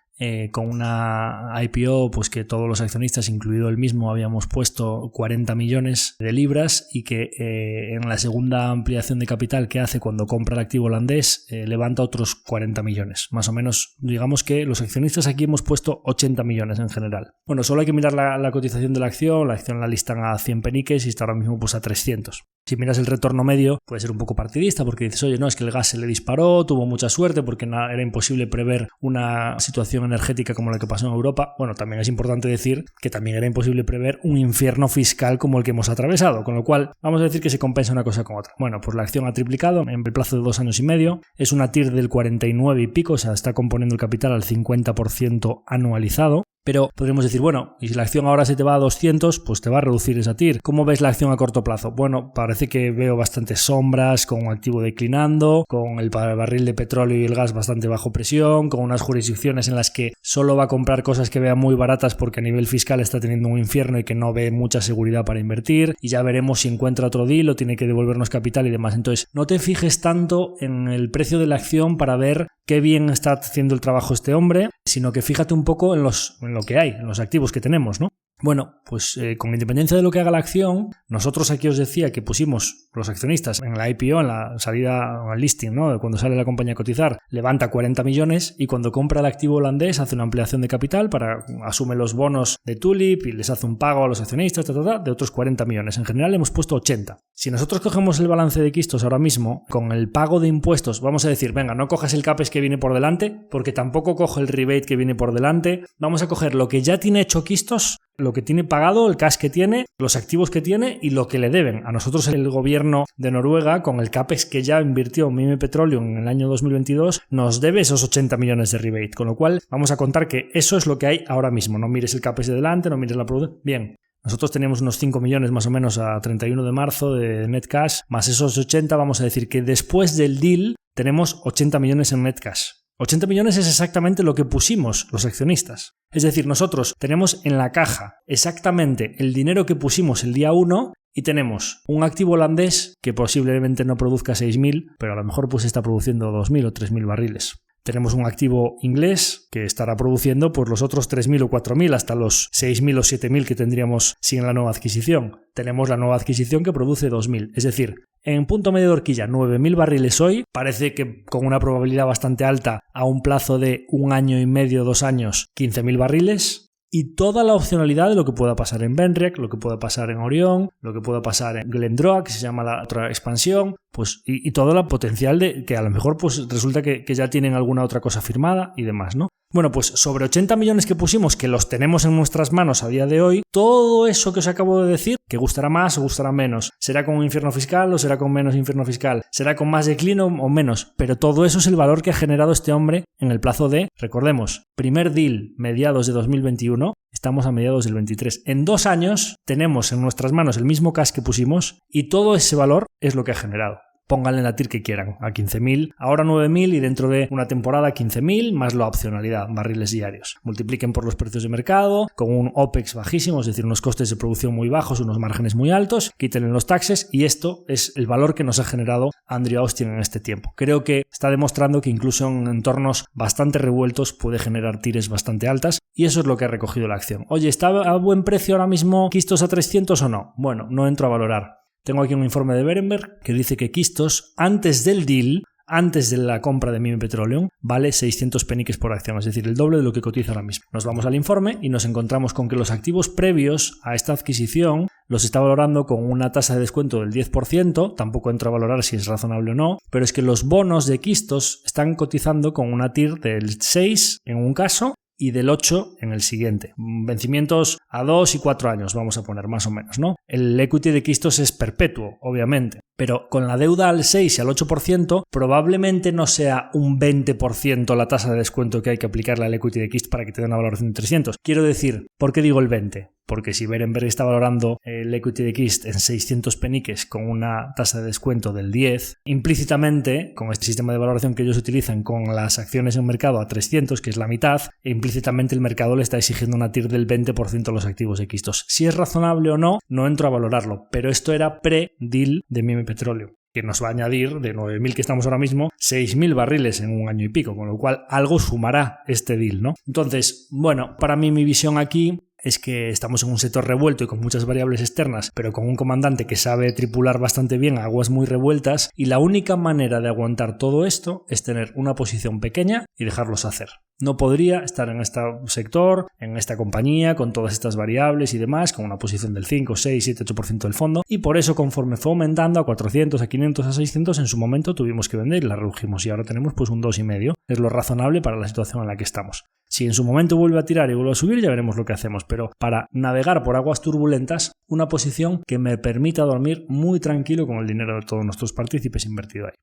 Speaker 1: con una IPO pues que todos los accionistas, incluido el mismo, habíamos puesto 40 millones de libras y que en la segunda ampliación de capital que hace cuando compra el activo holandés levanta otros 40 millones. Más o menos, digamos que los accionistas aquí hemos puesto 80 millones en general. Bueno, solo hay que mirar la cotización de la acción la listan a 100 peniques y está ahora mismo pues a 300. Si miras el retorno medio, puede ser un poco partidista porque dices, oye, no, es que el gas se le disparó, tuvo mucha suerte porque era imposible prever una situación energética como la que pasó en Europa. Bueno, también es importante decir que también era imposible prever un infierno fiscal como el que hemos atravesado, con lo cual vamos a decir que se compensa una cosa con otra. Bueno, pues la acción ha triplicado en el plazo de 2 años y medio, es una TIR del 49 y pico, o sea, está componiendo el capital al 50% anualizado. Pero podríamos decir, bueno, y si la acción ahora se te va a 200, pues te va a reducir esa TIR. ¿Cómo ves la acción a corto plazo? Bueno, parece que veo bastantes sombras, con un activo declinando, con el barril de petróleo y el gas bastante bajo presión, con unas jurisdicciones en las que solo va a comprar cosas que vea muy baratas porque a nivel fiscal está teniendo un infierno y que no ve mucha seguridad para invertir, y ya veremos si encuentra otro deal o tiene que devolvernos capital y demás. Entonces, no te fijes tanto en el precio de la acción para ver qué bien está haciendo el trabajo este hombre, sino que fíjate un poco en lo que hay, en los activos que tenemos, ¿no? Bueno, pues con independencia de lo que haga la acción, nosotros aquí os decía que pusimos los accionistas en la IPO, en la salida, o el listing, ¿no? Cuando sale la compañía a cotizar, levanta 40 millones y cuando compra el activo holandés hace una ampliación de capital asume los bonos de Tulip y les hace un pago a los accionistas de otros 40 millones. En general hemos puesto 80. Si nosotros cogemos el balance de Quistos ahora mismo, con el pago de impuestos, vamos a decir, venga, no cojas el CAPEX que viene por delante, porque tampoco cojo el rebate que viene por delante, vamos a coger lo que ya tiene hecho Quistos, lo que tiene pagado, el cash que tiene, los activos que tiene y lo que le deben. A nosotros el gobierno de Noruega, con el CAPEX que ya invirtió Mime Petroleum en el año 2022, nos debe esos 80 millones de rebate. Con lo cual vamos a contar que eso es lo que hay ahora mismo. No mires el CAPEX de delante, no mires la producción. Bien. Nosotros teníamos unos 5 millones más o menos a 31 de marzo de net cash, más esos 80, vamos a decir que después del deal tenemos 80 millones en net cash. 80 millones es exactamente lo que pusimos los accionistas. Es decir, nosotros tenemos en la caja exactamente el dinero que pusimos el día 1 y tenemos un activo holandés que posiblemente no produzca 6.000, pero a lo mejor pues está produciendo 2.000 o 3.000 barriles. Tenemos un activo inglés que estará produciendo pues los otros 3.000 o 4.000 hasta los 6.000 o 7.000 que tendríamos sin la nueva adquisición. Tenemos la nueva adquisición que produce 2.000. Es decir, en punto medio de horquilla 9.000 barriles hoy, parece que con una probabilidad bastante alta a un plazo de 1 año y medio, 2 años, 15.000 barriles. Y toda la opcionalidad de lo que pueda pasar en Benriach, lo que pueda pasar en Orion, lo que pueda pasar en Glendroach, que se llama la otra expansión, pues y todo el potencial de que a lo mejor pues resulta que ya tienen alguna otra cosa firmada y demás, ¿no? Bueno, pues sobre 80 millones que pusimos, que los tenemos en nuestras manos a día de hoy, todo eso que os acabo de decir, que gustará más o gustará menos, será con un infierno fiscal o será con menos infierno fiscal, será con más declino o menos, pero todo eso es el valor que ha generado este hombre en el plazo de, recordemos, primer deal mediados de 2021, estamos a mediados del 23. En 2 años tenemos en nuestras manos el mismo cash que pusimos y todo ese valor es lo que ha generado. Pónganle la TIR que quieran, a 15.000, ahora 9.000 y dentro de una temporada 15.000 más la opcionalidad, barriles diarios. Multipliquen por los precios de mercado, con un OPEX bajísimo, es decir, unos costes de producción muy bajos, unos márgenes muy altos, quítenle los taxes y esto es el valor que nos ha generado Andrew Austin en este tiempo. Creo que está demostrando que incluso en entornos bastante revueltos puede generar TIRs bastante altas y eso es lo que ha recogido la acción. Oye, ¿está a buen precio ahora mismo Kistos a 300 o no? Bueno, no entro a valorar. Tengo aquí un informe de Berenberg que dice que Kistos, antes del deal, antes de la compra de Mimi Petroleum, vale 600 peniques por acción, es decir, el doble de lo que cotiza ahora mismo. Nos vamos al informe y nos encontramos con que los activos previos a esta adquisición los está valorando con una tasa de descuento del 10%, tampoco entro a valorar si es razonable o no, pero es que los bonos de Kistos están cotizando con una TIR del 6 en un caso y del 8 en el siguiente. Vencimientos a 2 y 4 años, vamos a poner más o menos, ¿no? El equity de Kistos es perpetuo, obviamente, pero con la deuda al 6 y al 8% probablemente no sea un 20% la tasa de descuento que hay que aplicarle al equity de Kistos para que te den una valoración de 300. Quiero decir, ¿por qué digo el 20%? Porque si Berenberg está valorando el equity de Kist en 600 peniques con una tasa de descuento del 10, implícitamente, con este sistema de valoración que ellos utilizan con las acciones en mercado a 300, que es la mitad, implícitamente el mercado le está exigiendo una TIR del 20% a los activos de Kistos. Si es razonable o no, no entro a valorarlo, pero esto era pre-deal de Mimi Petroleum, que nos va a añadir de 9.000 que estamos ahora mismo, 6.000 barriles en un año y pico, con lo cual algo sumará este deal, ¿no? Entonces, bueno, para mí mi visión aquí es que estamos en un sector revuelto y con muchas variables externas, pero con un comandante que sabe tripular bastante bien aguas muy revueltas y la única manera de aguantar todo esto es tener una posición pequeña y dejarlos hacer. No podría estar en este sector, en esta compañía, con todas estas variables y demás, con una posición del 5, 6, 7, 8% del fondo y por eso conforme fue aumentando a 400, a 500, a 600, en su momento tuvimos que vender y la redujimos y ahora tenemos pues un 2,5. Es lo razonable para la situación en la que estamos. Si en su momento vuelve a tirar y vuelve a subir, ya veremos lo que hacemos, pero para navegar por aguas turbulentas, una posición que me permita dormir muy tranquilo con el dinero de todos nuestros partícipes invertido ahí.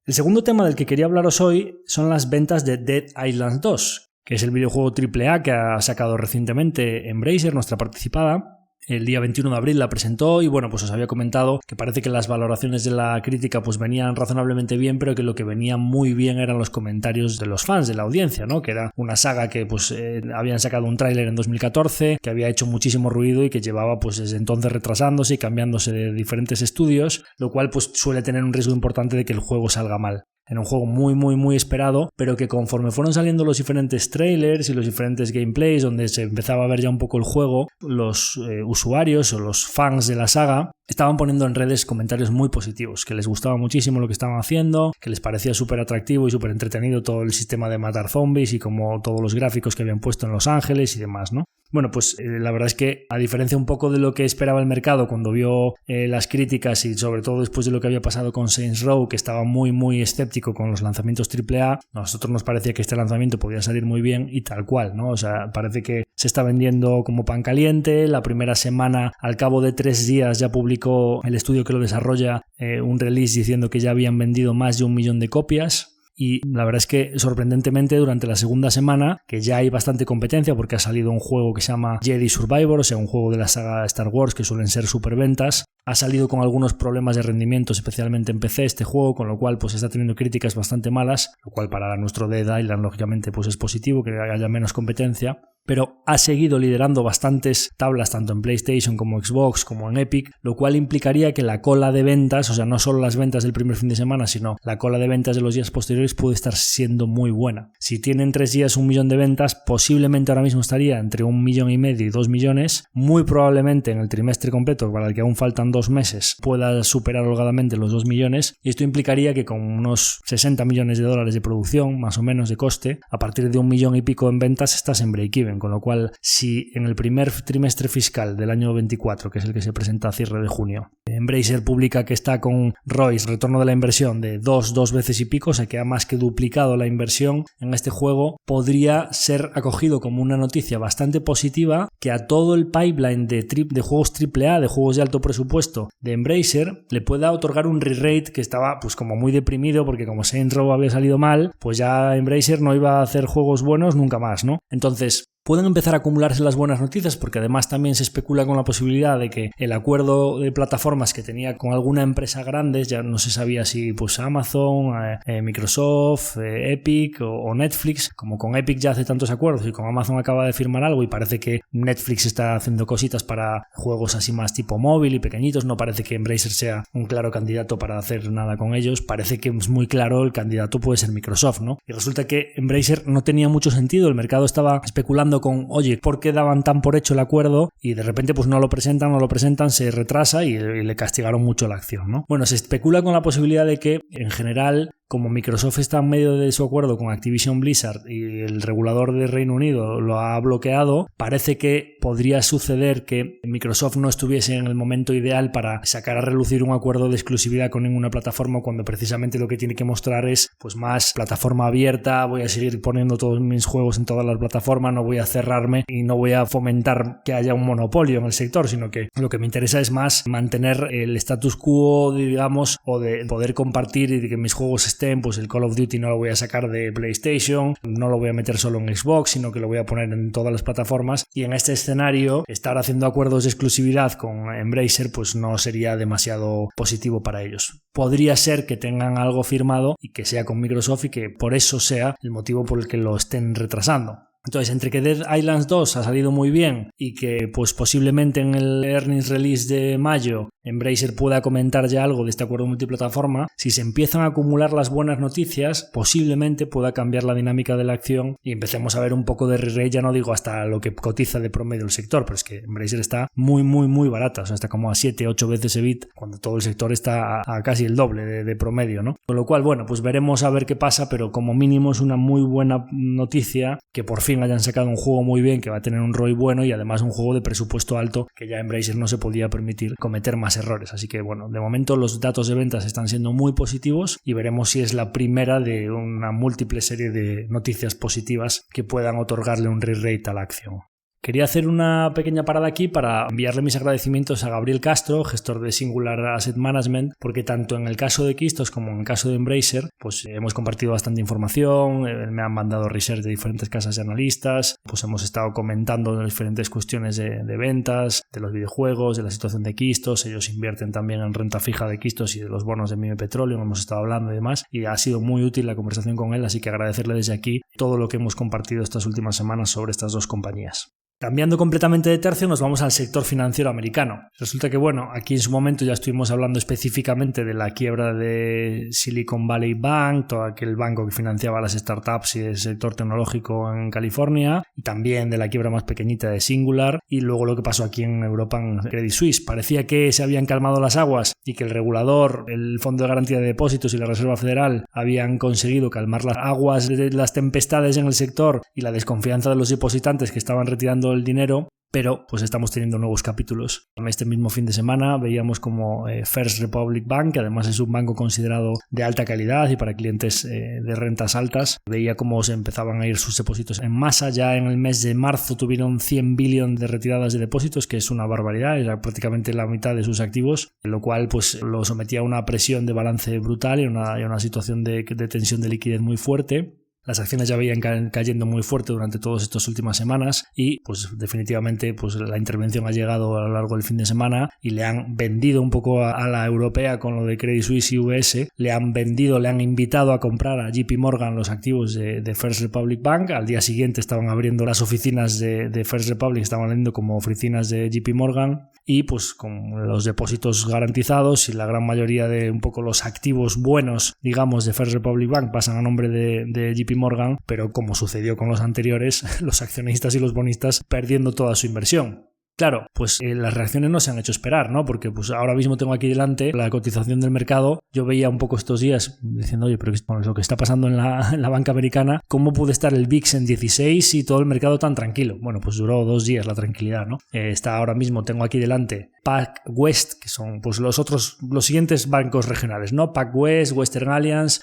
Speaker 1: El segundo tema del que quería hablaros hoy son las ventas de Dead Island 2, que es el videojuego AAA que ha sacado recientemente Embracer, nuestra participada. El día 21 de abril la presentó y bueno, pues os había comentado que parece que las valoraciones de la crítica pues venían razonablemente bien, pero que lo que venía muy bien eran los comentarios de los fans, de la audiencia, ¿no? Que era una saga que pues habían sacado un tráiler en 2014, que había hecho muchísimo ruido y que llevaba pues desde entonces retrasándose y cambiándose de diferentes estudios, lo cual pues suele tener un riesgo importante de que el juego salga mal. Era un juego muy esperado, pero que conforme fueron saliendo los diferentes trailers y los diferentes gameplays donde se empezaba a ver ya un poco el juego, los usuarios o los fans de la saga estaban poniendo en redes comentarios muy positivos, que les gustaba muchísimo lo que estaban haciendo, que les parecía súper atractivo y súper entretenido todo el sistema de matar zombies y como todos los gráficos que habían puesto en Los Ángeles y demás, ¿no? Bueno, pues la verdad es que a diferencia un poco de lo que esperaba el mercado cuando vio las críticas y sobre todo después de lo que había pasado con Saints Row, que estaba muy escéptico con los lanzamientos AAA, a nosotros nos parecía que este lanzamiento podía salir muy bien y tal cual, ¿no? O sea, parece que se está vendiendo como pan caliente. La primera semana, al cabo de 3 días, ya publicó el estudio que lo desarrolla un release diciendo que ya habían vendido más de 1 millón de copias. Y la verdad es que sorprendentemente durante la segunda semana, que ya hay bastante competencia porque ha salido un juego que se llama Jedi Survivor, o sea un juego de la saga Star Wars que suelen ser superventas, ha salido con algunos problemas de rendimiento, especialmente en PC este juego, con lo cual pues está teniendo críticas bastante malas, lo cual para nuestro Dead Island lógicamente pues es positivo que haya menos competencia. Pero ha seguido liderando bastantes tablas tanto en PlayStation como Xbox como en Epic, lo cual implicaría que la cola de ventas, o sea, no solo las ventas del primer fin de semana, sino la cola de ventas de los días posteriores puede estar siendo muy buena. Si tienen 3 días 1 millón de ventas, posiblemente ahora mismo estaría entre 1,5 millones y 2 millones, muy probablemente en el trimestre completo, para el que aún faltan 2 meses, pueda superar holgadamente los 2 millones, y esto implicaría que con unos 60 millones de dólares de producción, más o menos de coste, a partir de 1 millón y pico en ventas estás en break-even. Con lo cual, si en el primer trimestre fiscal del año 24, que es el que se presenta a cierre de junio, Embracer publica que está con ROIs, retorno de la inversión, de dos veces y pico, o sea que ha más que duplicado la inversión en este juego, podría ser acogido como una noticia bastante positiva que a todo el pipeline de juegos AAA, de juegos de alto presupuesto de Embracer, le pueda otorgar un re-rate que estaba pues como muy deprimido, porque como Saints Row había salido mal, pues ya Embracer no iba a hacer juegos buenos nunca más, ¿no? Entonces pueden empezar a acumularse las buenas noticias, porque además también se especula con la posibilidad de que el acuerdo de plataformas que tenía con alguna empresa grande, ya no se sabía si pues Amazon, Microsoft, Epic o Netflix, como con Epic ya hace tantos acuerdos y con Amazon acaba de firmar algo y parece que Netflix está haciendo cositas para juegos así más tipo móvil y pequeñitos, no parece que Embracer sea un claro candidato para hacer nada con ellos, parece que es muy claro el candidato puede ser Microsoft, ¿no? Y resulta que Embracer no tenía mucho sentido, el mercado estaba especulando con, oye, ¿por qué daban tan por hecho el acuerdo? Y de repente pues no lo presentan, se retrasa y le castigaron mucho la acción, ¿no? Bueno, se especula con la posibilidad de que en general, como Microsoft está en medio de su acuerdo con Activision Blizzard y el regulador de Reino Unido lo ha bloqueado, parece que podría suceder que Microsoft no estuviese en el momento ideal para sacar a relucir un acuerdo de exclusividad con ninguna plataforma, cuando precisamente lo que tiene que mostrar es pues más plataforma abierta, voy a seguir poniendo todos mis juegos en todas las plataformas, no voy a cerrarme y no voy a fomentar que haya un monopolio en el sector, sino que lo que me interesa es más mantener el status quo, digamos, o de poder compartir y de que mis juegos estén, pues el Call of Duty no lo voy a sacar de PlayStation, no lo voy a meter solo en Xbox, sino que lo voy a poner en todas las plataformas, y en este escenario estar haciendo acuerdos de exclusividad con Embracer pues no sería demasiado positivo para ellos. Podría ser que tengan algo firmado y que sea con Microsoft y que por eso sea el motivo por el que lo estén retrasando. Entonces, entre que Dead Island 2 ha salido muy bien y que pues posiblemente en el earnings release de mayo Embracer pueda comentar ya algo de este acuerdo multiplataforma, si se empiezan a acumular las buenas noticias, posiblemente pueda cambiar la dinámica de la acción y empecemos a ver un poco de re-rate, ya no digo hasta lo que cotiza de promedio el sector, pero es que Embracer está muy barata, o sea, está como a 7-8 veces EBIT, cuando todo el sector está a casi el doble de promedio, ¿no? Con lo cual, bueno, pues veremos a ver qué pasa, pero como mínimo es una muy buena noticia que por fin hayan sacado un juego muy bien, que va a tener un ROI bueno y además un juego de presupuesto alto, que ya Embracer no se podía permitir cometer más errores. Así que bueno, de momento los datos de ventas están siendo muy positivos y veremos si es la primera de una múltiple serie de noticias positivas que puedan otorgarle un re-rate a la acción. Quería hacer una pequeña parada aquí para enviarle mis agradecimientos a Gabriel Castro, gestor de Singular Asset Management, porque tanto en el caso de Quistos como en el caso de Embracer, pues hemos compartido bastante información, me han mandado research de diferentes casas de analistas, pues hemos estado comentando las diferentes cuestiones de ventas, de los videojuegos, de la situación de Quistos, ellos invierten también en renta fija de Quistos y de los bonos de Mime Petróleo, hemos estado hablando y demás, y ha sido muy útil la conversación con él, así que agradecerle desde aquí todo lo que hemos compartido estas últimas semanas sobre estas dos compañías. Cambiando completamente de tercio, nos vamos al sector financiero americano. Resulta que, bueno, aquí en su momento ya estuvimos hablando específicamente de la quiebra de Silicon Valley Bank, todo aquel banco que financiaba las startups y el sector tecnológico en California, y también de la quiebra más pequeñita de Singular, y luego lo que pasó aquí en Europa en Credit Suisse. Parecía que se habían calmado las aguas y que el regulador, el Fondo de Garantía de Depósitos y la Reserva Federal habían conseguido calmar las aguas de las tempestades en el sector y la desconfianza de los depositantes que estaban retirando el dinero, pero pues estamos teniendo nuevos capítulos. Este mismo fin de semana veíamos como First Republic Bank, que además es un banco considerado de alta calidad y para clientes de rentas altas, veía cómo se empezaban a ir sus depósitos en masa. Ya en el mes de marzo tuvieron 100 billones de retiradas de depósitos, que es una barbaridad, era prácticamente la mitad de sus activos, lo cual pues lo sometía a una presión de balance brutal y a una situación de tensión de liquidez muy fuerte. Las acciones ya veían cayendo muy fuerte durante todas estas últimas semanas y pues definitivamente pues la intervención ha llegado a lo largo del fin de semana y le han vendido un poco a la europea con lo de Credit Suisse y UBS, le han invitado a comprar a JP Morgan los activos de First Republic Bank. Al día siguiente estaban abriendo las oficinas de First Republic, estaban abriendo como oficinas de JP Morgan y pues con los depósitos garantizados y la gran mayoría de un poco los activos buenos, digamos, de First Republic Bank pasan a nombre de JP Morgan, pero como sucedió con los anteriores, los accionistas y los bonistas perdiendo toda su inversión. Claro, pues las reacciones no se han hecho esperar, ¿no? Porque pues ahora mismo tengo aquí delante la cotización del mercado. Yo veía un poco estos días diciendo, oye, pero con lo que está pasando en la banca americana, ¿cómo puede estar el VIX en 16 y todo el mercado tan tranquilo? Bueno, pues duró 2 días la tranquilidad, ¿no? Está ahora mismo, tengo aquí delante PacWest, que son pues los siguientes bancos regionales, ¿no? PacWest, Western Alliance,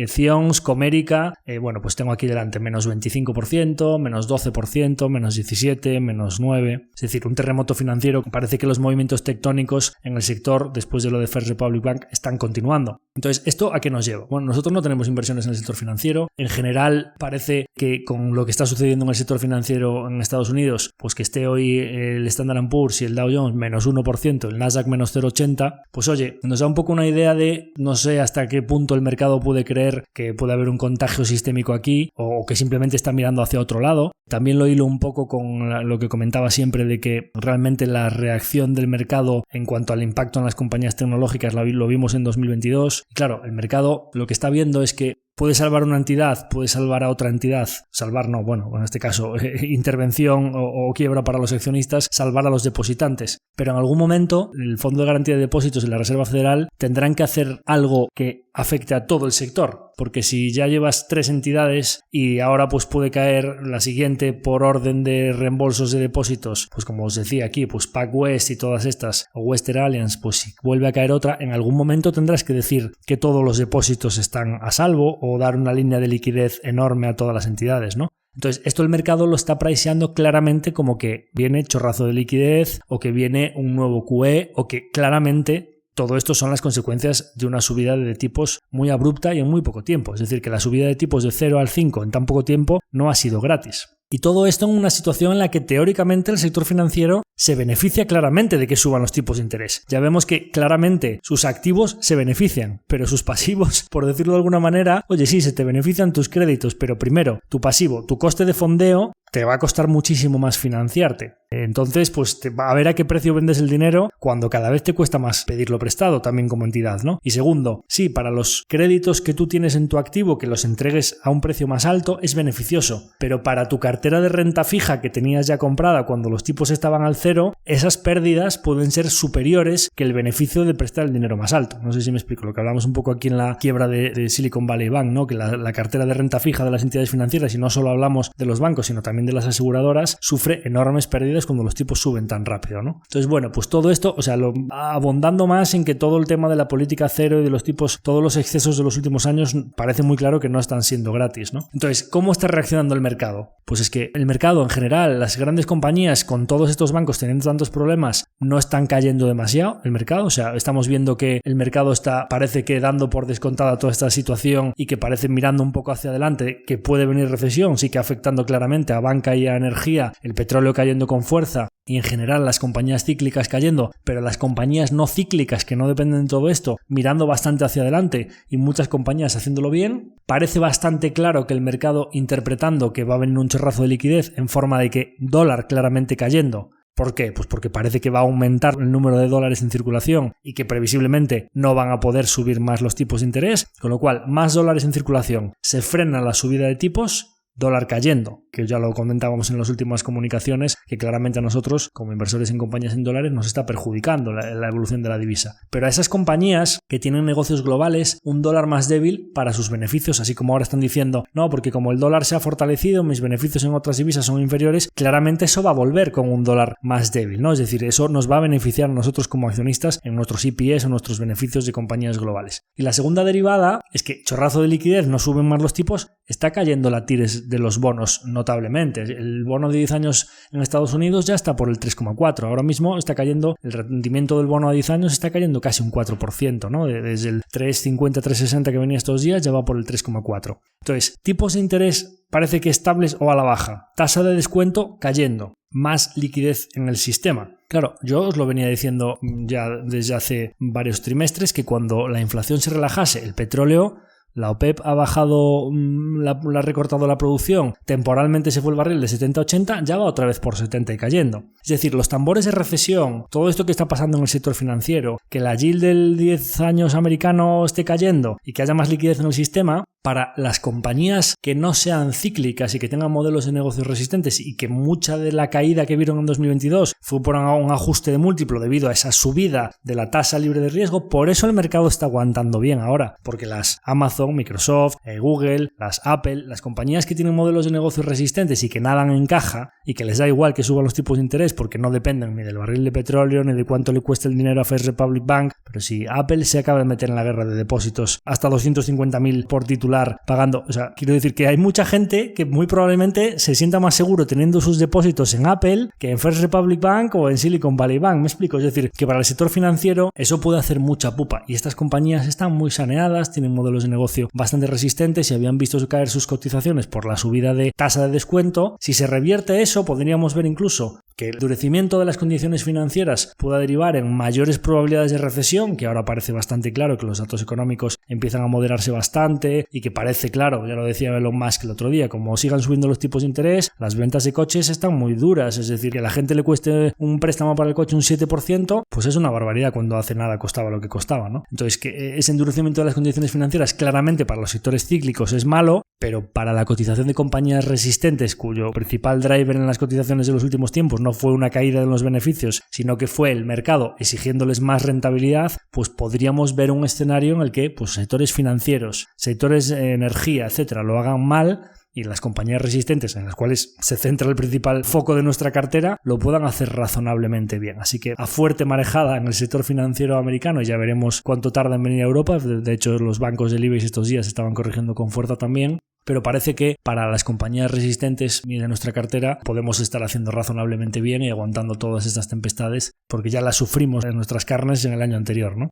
Speaker 1: Zions, Comerica. Bueno, pues tengo aquí delante menos 25%, menos 12%, menos 17%, menos 9%. Es decir, un terremoto financiero. Parece que los movimientos tectónicos en el sector, después de lo de First Republic Bank, están continuando. Entonces, ¿esto a qué nos lleva? Bueno, nosotros no tenemos inversiones en el sector financiero. En general, parece que con lo que está sucediendo en el sector financiero en Estados Unidos, pues que esté hoy el Standard & Poor's y el Dow Jones menos 1%, el Nasdaq menos 0,80%, pues oye, nos da un poco una idea de, no sé hasta qué punto el mercado puede creer que puede haber un contagio sistémico aquí o que simplemente está mirando hacia otro lado. También lo hilo un poco con lo que comentaba siempre de que realmente la reacción del mercado en cuanto al impacto en las compañías tecnológicas lo vimos en 2022. Y claro, el mercado lo que está viendo es que puede salvar una entidad, puede salvar a otra entidad. Salvar no, bueno, en este caso, intervención o quiebra para los accionistas, salvar a los depositantes. Pero en algún momento el Fondo de Garantía de Depósitos y la Reserva Federal tendrán que hacer algo que afecte a todo el sector. Porque si ya llevas 3 entidades y ahora pues puede caer la siguiente por orden de reembolsos de depósitos, pues como os decía aquí, pues PacWest y todas estas, o Western Alliance, pues si vuelve a caer otra, en algún momento tendrás que decir que todos los depósitos están a salvo o dar una línea de liquidez enorme a todas las entidades, ¿no? Entonces, esto el mercado lo está priceando claramente como que viene chorrazo de liquidez o que viene un nuevo QE o que claramente todo esto son las consecuencias de una subida de tipos muy abrupta y en muy poco tiempo. Es decir, que la subida de tipos de 0 al 5 en tan poco tiempo no ha sido gratis. Y todo esto en una situación en la que teóricamente el sector financiero se beneficia claramente de que suban los tipos de interés. Ya vemos que claramente sus activos se benefician, pero sus pasivos, por decirlo de alguna manera, oye, sí, se te benefician tus créditos, pero primero, tu pasivo, tu coste de fondeo, te va a costar muchísimo más financiarte. Entonces, pues te va a ver a qué precio vendes el dinero cuando cada vez te cuesta más pedirlo prestado también como entidad, ¿no? Y segundo, sí, para los créditos que tú tienes en tu activo, que los entregues a un precio más alto, es beneficioso. Pero para tu cartera de renta fija que tenías ya comprada cuando los tipos estaban al 0, esas pérdidas pueden ser superiores que el beneficio de prestar el dinero más alto. No sé si me explico, lo que hablamos un poco aquí en la quiebra de Silicon Valley Bank, ¿no? Que la cartera de renta fija de las entidades financieras, y no solo hablamos de los bancos, sino también de las aseguradoras, sufre enormes pérdidas cuando los tipos suben tan rápido, ¿no? Entonces, bueno, pues todo esto, o sea, abondando más en que todo el tema de la política cero y de los tipos, todos los excesos de los últimos años, parece muy claro que no están siendo gratis, ¿no? Entonces, ¿cómo está reaccionando el mercado? Pues es que el mercado en general, las grandes compañías con todos estos bancos teniendo tantos problemas, no están cayendo demasiado el mercado. O sea, estamos viendo que el mercado parece que dando por descontada toda esta situación y que parece mirando un poco hacia adelante que puede venir recesión, sí que afectando claramente a banca y a energía, el petróleo cayendo con fuerza y en general las compañías cíclicas cayendo, pero las compañías no cíclicas que no dependen de todo esto mirando bastante hacia adelante y muchas compañías haciéndolo bien. Parece bastante claro que el mercado interpretando que va a venir un chorrazo de liquidez en forma de que dólar claramente cayendo. ¿Por qué? Pues porque parece que va a aumentar el número de dólares en circulación y que previsiblemente no van a poder subir más los tipos de interés, con lo cual más dólares en circulación, se frena la subida de tipos, dólar cayendo, que ya lo comentábamos en las últimas comunicaciones, que claramente a nosotros, como inversores en compañías en dólares, nos está perjudicando la evolución de la divisa. Pero a esas compañías que tienen negocios globales, un dólar más débil para sus beneficios, así como ahora están diciendo, no, porque como el dólar se ha fortalecido, mis beneficios en otras divisas son inferiores, claramente eso va a volver con un dólar más débil, ¿no? Es decir, eso nos va a beneficiar a nosotros como accionistas en nuestros EPS o nuestros beneficios de compañías globales. Y la segunda derivada es que chorrazo de liquidez, no suben más los tipos, está cayendo la TIRES de los bonos notablemente. El bono de 10 años en Estados Unidos ya está por el 3,4. Ahora mismo está cayendo, el rendimiento del bono a 10 años está cayendo casi un 4%, ¿no? Desde el 3,50, 3,60 que venía estos días ya va por el 3,4. Entonces, tipos de interés parece que estables o a la baja. Tasa de descuento cayendo. Más liquidez en el sistema. Claro, yo os lo venía diciendo ya desde hace varios trimestres que cuando la inflación se relajase, el petróleo, la OPEP ha bajado, ha recortado la producción, temporalmente se fue el barril de 70 a 80, ya va otra vez por 70 y cayendo. Es decir, los tambores de recesión, todo esto que está pasando en el sector financiero, que la yield del 10 años americano esté cayendo y que haya más liquidez en el sistema, para las compañías que no sean cíclicas y que tengan modelos de negocios resistentes y que mucha de la caída que vieron en 2022 fue por un ajuste de múltiplo debido a esa subida de la tasa libre de riesgo, por eso el mercado está aguantando bien ahora, porque las Amazon, Microsoft, Google, las Apple, las compañías que tienen modelos de negocios resistentes y que nadan en caja y que les da igual que suban los tipos de interés porque no dependen ni del barril de petróleo ni de cuánto le cuesta el dinero a First Republic Bank, pero si Apple se acaba de meter en la guerra de depósitos hasta 250.000 por titular pagando, o sea, quiero decir que hay mucha gente que muy probablemente se sienta más seguro teniendo sus depósitos en Apple que en First Republic Bank o en Silicon Valley Bank, ¿me explico? Es decir, que para el sector financiero eso puede hacer mucha pupa y estas compañías están muy saneadas, tienen modelos de negocio bastante resistentes y habían visto caer sus cotizaciones por la subida de tasa de descuento. Si se revierte eso, podríamos ver incluso que el endurecimiento de las condiciones financieras pueda derivar en mayores probabilidades de recesión, que ahora parece bastante claro que los datos económicos empiezan a moderarse bastante y que parece claro, ya lo decía Elon Musk el otro día, como sigan subiendo los tipos de interés, las ventas de coches están muy duras, es decir, que a la gente le cueste un préstamo para el coche un 7%, pues es una barbaridad cuando hace nada costaba lo que costaba, ¿no? Entonces, que ese endurecimiento de las condiciones financieras claramente para los sectores cíclicos es malo, pero para la cotización de compañías resistentes, cuyo principal driver en las cotizaciones de los últimos tiempos no fue una caída de los beneficios, sino que fue el mercado exigiéndoles más rentabilidad, pues podríamos ver un escenario en el que pues, sectores financieros, sectores de energía, etcétera, lo hagan mal y las compañías resistentes en las cuales se centra el principal foco de nuestra cartera lo puedan hacer razonablemente bien. Así que a fuerte marejada en el sector financiero americano, y ya veremos cuánto tarda en venir a Europa. De hecho, los bancos del IBEX estos días estaban corrigiendo con fuerza también. Pero parece que para las compañías resistentes de nuestra cartera podemos estar haciendo razonablemente bien y aguantando todas estas tempestades porque ya las sufrimos en nuestras carnes en el año anterior, ¿no?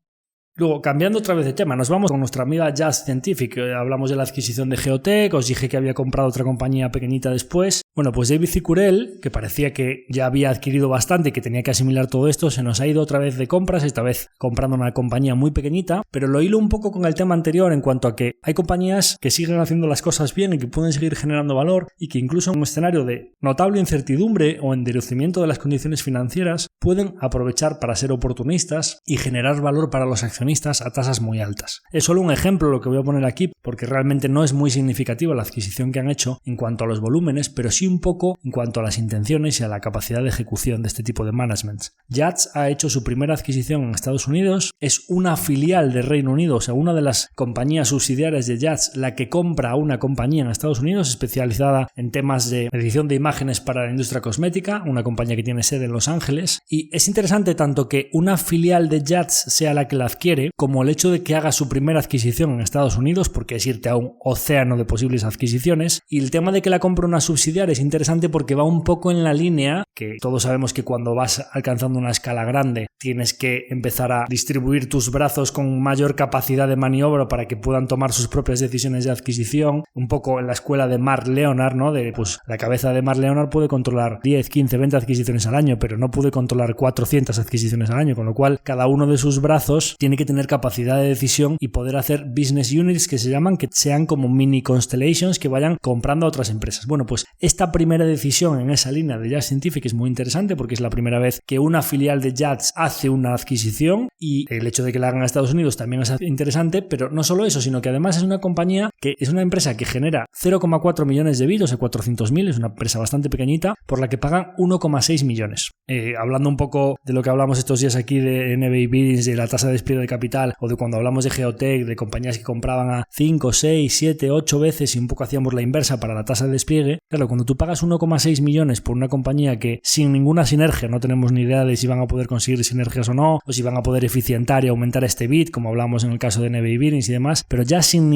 Speaker 1: Luego, cambiando otra vez de tema, nos vamos con nuestra amiga Just Scientific. Hablamos de la adquisición de Geotech, os dije que había comprado otra compañía pequeñita después. Bueno, pues David Cicurel, que parecía que ya había adquirido bastante y que tenía que asimilar todo esto, se nos ha ido otra vez de compras, esta vez comprando una compañía muy pequeñita, pero lo hilo un poco con el tema anterior en cuanto a que hay compañías que siguen haciendo las cosas bien y que pueden seguir generando valor y que incluso en un escenario de notable incertidumbre o endurecimiento de las condiciones financieras pueden aprovechar para ser oportunistas y generar valor para los accionistas a tasas muy altas. Es solo un ejemplo lo que voy a poner aquí porque realmente no es muy significativa la adquisición que han hecho en cuanto a los volúmenes, pero sí un poco en cuanto a las intenciones y a la capacidad de ejecución de este tipo de managements. Jats ha hecho su primera adquisición en Estados Unidos, es una filial de Reino Unido, o sea, una de las compañías subsidiarias de Jats la que compra a una compañía en Estados Unidos especializada en temas de edición de imágenes para la industria cosmética, una compañía que tiene sede en Los Ángeles, y es interesante tanto que una filial de Jats sea la que la adquiere como el hecho de que haga su primera adquisición en Estados Unidos, porque es irte a un océano de posibles adquisiciones, y el tema de que la compre una subsidiaria es interesante porque va un poco en la línea que todos sabemos que cuando vas alcanzando una escala grande tienes que empezar a distribuir tus brazos con mayor capacidad de maniobra para que puedan tomar sus propias decisiones de adquisición, un poco en la escuela de Mark Leonard, ¿no? De pues la cabeza de Mark Leonard puede controlar 10, 15, 20 adquisiciones al año, pero no puede controlar 400 adquisiciones al año, con lo cual cada uno de sus brazos tiene que tener capacidad de decisión y poder hacer business units que se llaman, que sean como mini constellations que vayan comprando a otras empresas. Bueno, pues esta primera decisión en esa línea de Jats Scientific es muy interesante porque es la primera vez que una filial de Jats hace una adquisición y el hecho de que la hagan a Estados Unidos también es interesante, pero no solo eso, sino que además es una compañía que es una empresa que genera 0,4 millones de EBIT, o sea 400.000, es una empresa bastante pequeñita, por la que pagan 1,6 millones. Hablando un poco de lo que hablamos estos días aquí de NBI Biddings, de la tasa de despliegue de capital, o de cuando hablamos de Geotech, de compañías que compraban a 5, 6, 7, 8 veces y un poco hacíamos la inversa para la tasa de despliegue, claro, cuando tú pagas 1,6 millones por una compañía que sin ninguna sinergia, no tenemos ni idea de si van a poder conseguir sinergias o no, o si van a poder eficientar y aumentar este bit, como hablamos en el caso de NBI Biddings y demás, pero ya sin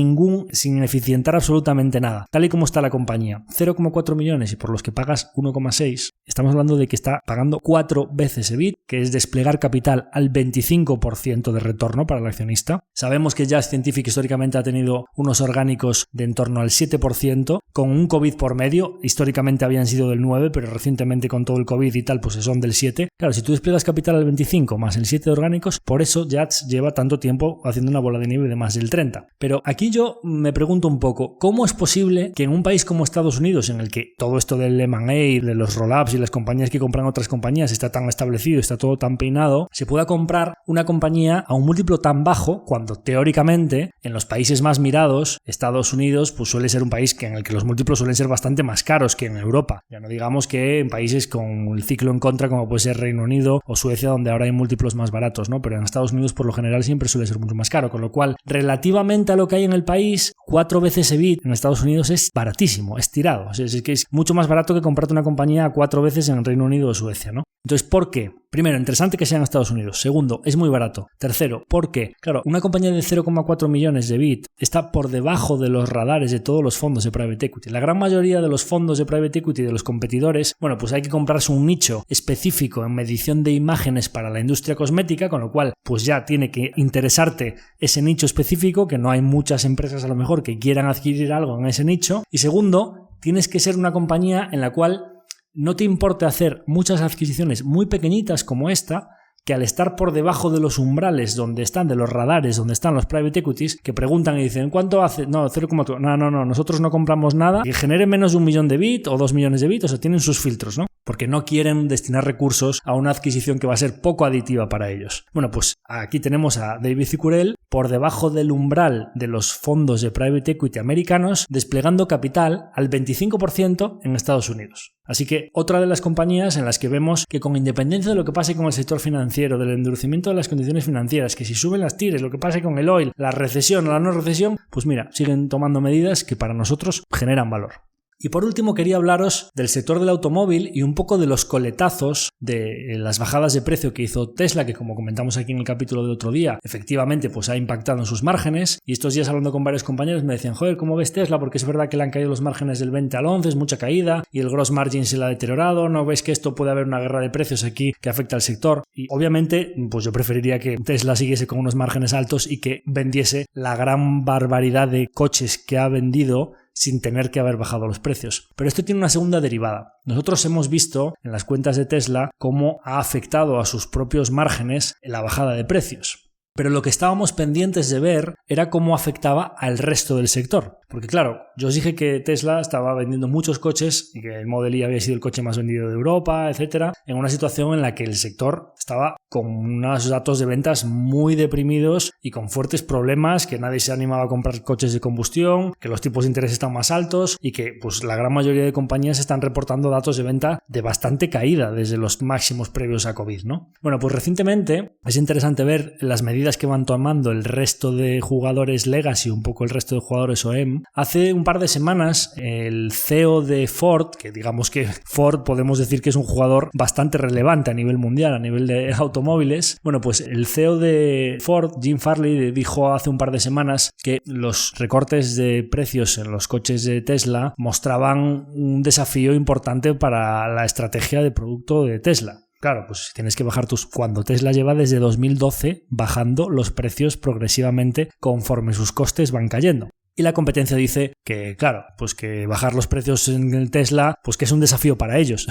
Speaker 1: eficientar absolutamente nada, tal y como está la compañía, 0,4 millones y por los que pagas 1,6, estamos hablando de que está pagando 4 veces EBIT, que es desplegar capital al 25% de retorno para el accionista. Sabemos que Just Scientific históricamente ha tenido unos orgánicos de en torno al 7%, con un COVID por medio, históricamente habían sido del 9%, pero recientemente con todo el COVID y tal, pues son del 7%. Claro, si tú despliegas capital al 25% más el 7% de orgánicos, por eso Jats lleva tanto tiempo haciendo una bola de nieve de más del 30%. Pero aquí yo me pregunto pregunto un poco, ¿cómo es posible que en un país como Estados Unidos, en el que todo esto del M&A, de los roll-ups y las compañías que compran otras compañías está tan establecido, está todo tan peinado, se pueda comprar una compañía a un múltiplo tan bajo cuando teóricamente en los países más mirados, Estados Unidos pues suele ser un país en el que los múltiplos suelen ser bastante más caros que en Europa? Ya no digamos que en países con el ciclo en contra como puede ser Reino Unido o Suecia, donde ahora hay múltiplos más baratos, ¿no? Pero en Estados Unidos por lo general siempre suele ser mucho más caro, con lo cual relativamente a lo que hay en el país, 4 veces EBIT en Estados Unidos es baratísimo, es tirado. Es que es mucho más barato que comprarte una compañía 4 veces en Reino Unido o Suecia, ¿no? Entonces, ¿por qué? Primero, interesante que sea en Estados Unidos. Segundo, es muy barato. Tercero, ¿por qué? Claro, una compañía de 0,4 millones de EBIT está por debajo de los radares de todos los fondos de private equity. La gran mayoría de los fondos de private equity de los competidores, bueno, pues hay que comprarse un nicho específico en medición de imágenes para la industria cosmética, con lo cual, pues ya tiene que interesarte ese nicho específico, que no hay muchas empresas a lo mejor que quieran adquirir algo en ese nicho. Y segundo, tienes que ser una compañía en la cual no te importe hacer muchas adquisiciones muy pequeñitas como esta, que al estar por debajo de los umbrales donde están, de los radares donde están los private equities, que preguntan y dicen ¿cuánto hace? No, 0,2. No, nosotros no compramos nada que genere menos de 1 millón de bit o 2 millones de bit, o sea, tienen sus filtros, ¿no? Porque no quieren destinar recursos a una adquisición que va a ser poco aditiva para ellos. Bueno, pues aquí tenemos a David Cicurel por debajo del umbral de los fondos de private equity americanos, desplegando capital al 25% en Estados Unidos. Así que otra de las compañías en las que vemos que con independencia de lo que pase con el sector financiero, del endurecimiento de las condiciones financieras, que si suben las tires, lo que pase con el oil, la recesión o la no recesión, pues mira, siguen tomando medidas que para nosotros generan valor. Y por último quería hablaros del sector del automóvil y un poco de los coletazos de las bajadas de precio que hizo Tesla, que como comentamos aquí en el capítulo del otro día, efectivamente pues ha impactado en sus márgenes. Y estos días hablando con varios compañeros me decían, joder, ¿cómo ves Tesla? Porque es verdad que le han caído los márgenes del 20 al 11, es mucha caída y el gross margin se le ha deteriorado, ¿no ves que esto puede haber una guerra de precios aquí que afecta al sector? Y obviamente pues yo preferiría que Tesla siguiese con unos márgenes altos y que vendiese la gran barbaridad de coches que ha vendido sin tener que haber bajado los precios. Pero esto tiene una segunda derivada. Nosotros hemos visto en las cuentas de Tesla cómo ha afectado a sus propios márgenes la bajada de precios. Pero lo que estábamos pendientes de ver era cómo afectaba al resto del sector. Porque claro, yo os dije que Tesla estaba vendiendo muchos coches y que el Model Y había sido el coche más vendido de Europa, etcétera, en una situación en la que el sector estaba con unos datos de ventas muy deprimidos y con fuertes problemas, que nadie se animaba a comprar coches de combustión, que los tipos de interés están más altos y que pues la gran mayoría de compañías están reportando datos de venta de bastante caída desde los máximos previos a COVID, ¿no? Bueno, pues recientemente es interesante ver las medidas que van tomando el resto de jugadores legacy, un poco el resto de jugadores OEM. Hace un par de semanas el CEO de Ford, que digamos que Ford podemos decir que es un jugador bastante relevante a nivel mundial, a nivel de automóviles, bueno, pues el CEO de Ford, Jim Farley, dijo hace un par de semanas que los recortes de precios en los coches de Tesla mostraban un desafío importante para la estrategia de producto de Tesla. Claro, pues tienes que bajar cuando Tesla lleva desde 2012 bajando los precios progresivamente conforme sus costes van cayendo. Y la competencia dice que, claro, pues que bajar los precios en el Tesla, pues que es un desafío para ellos,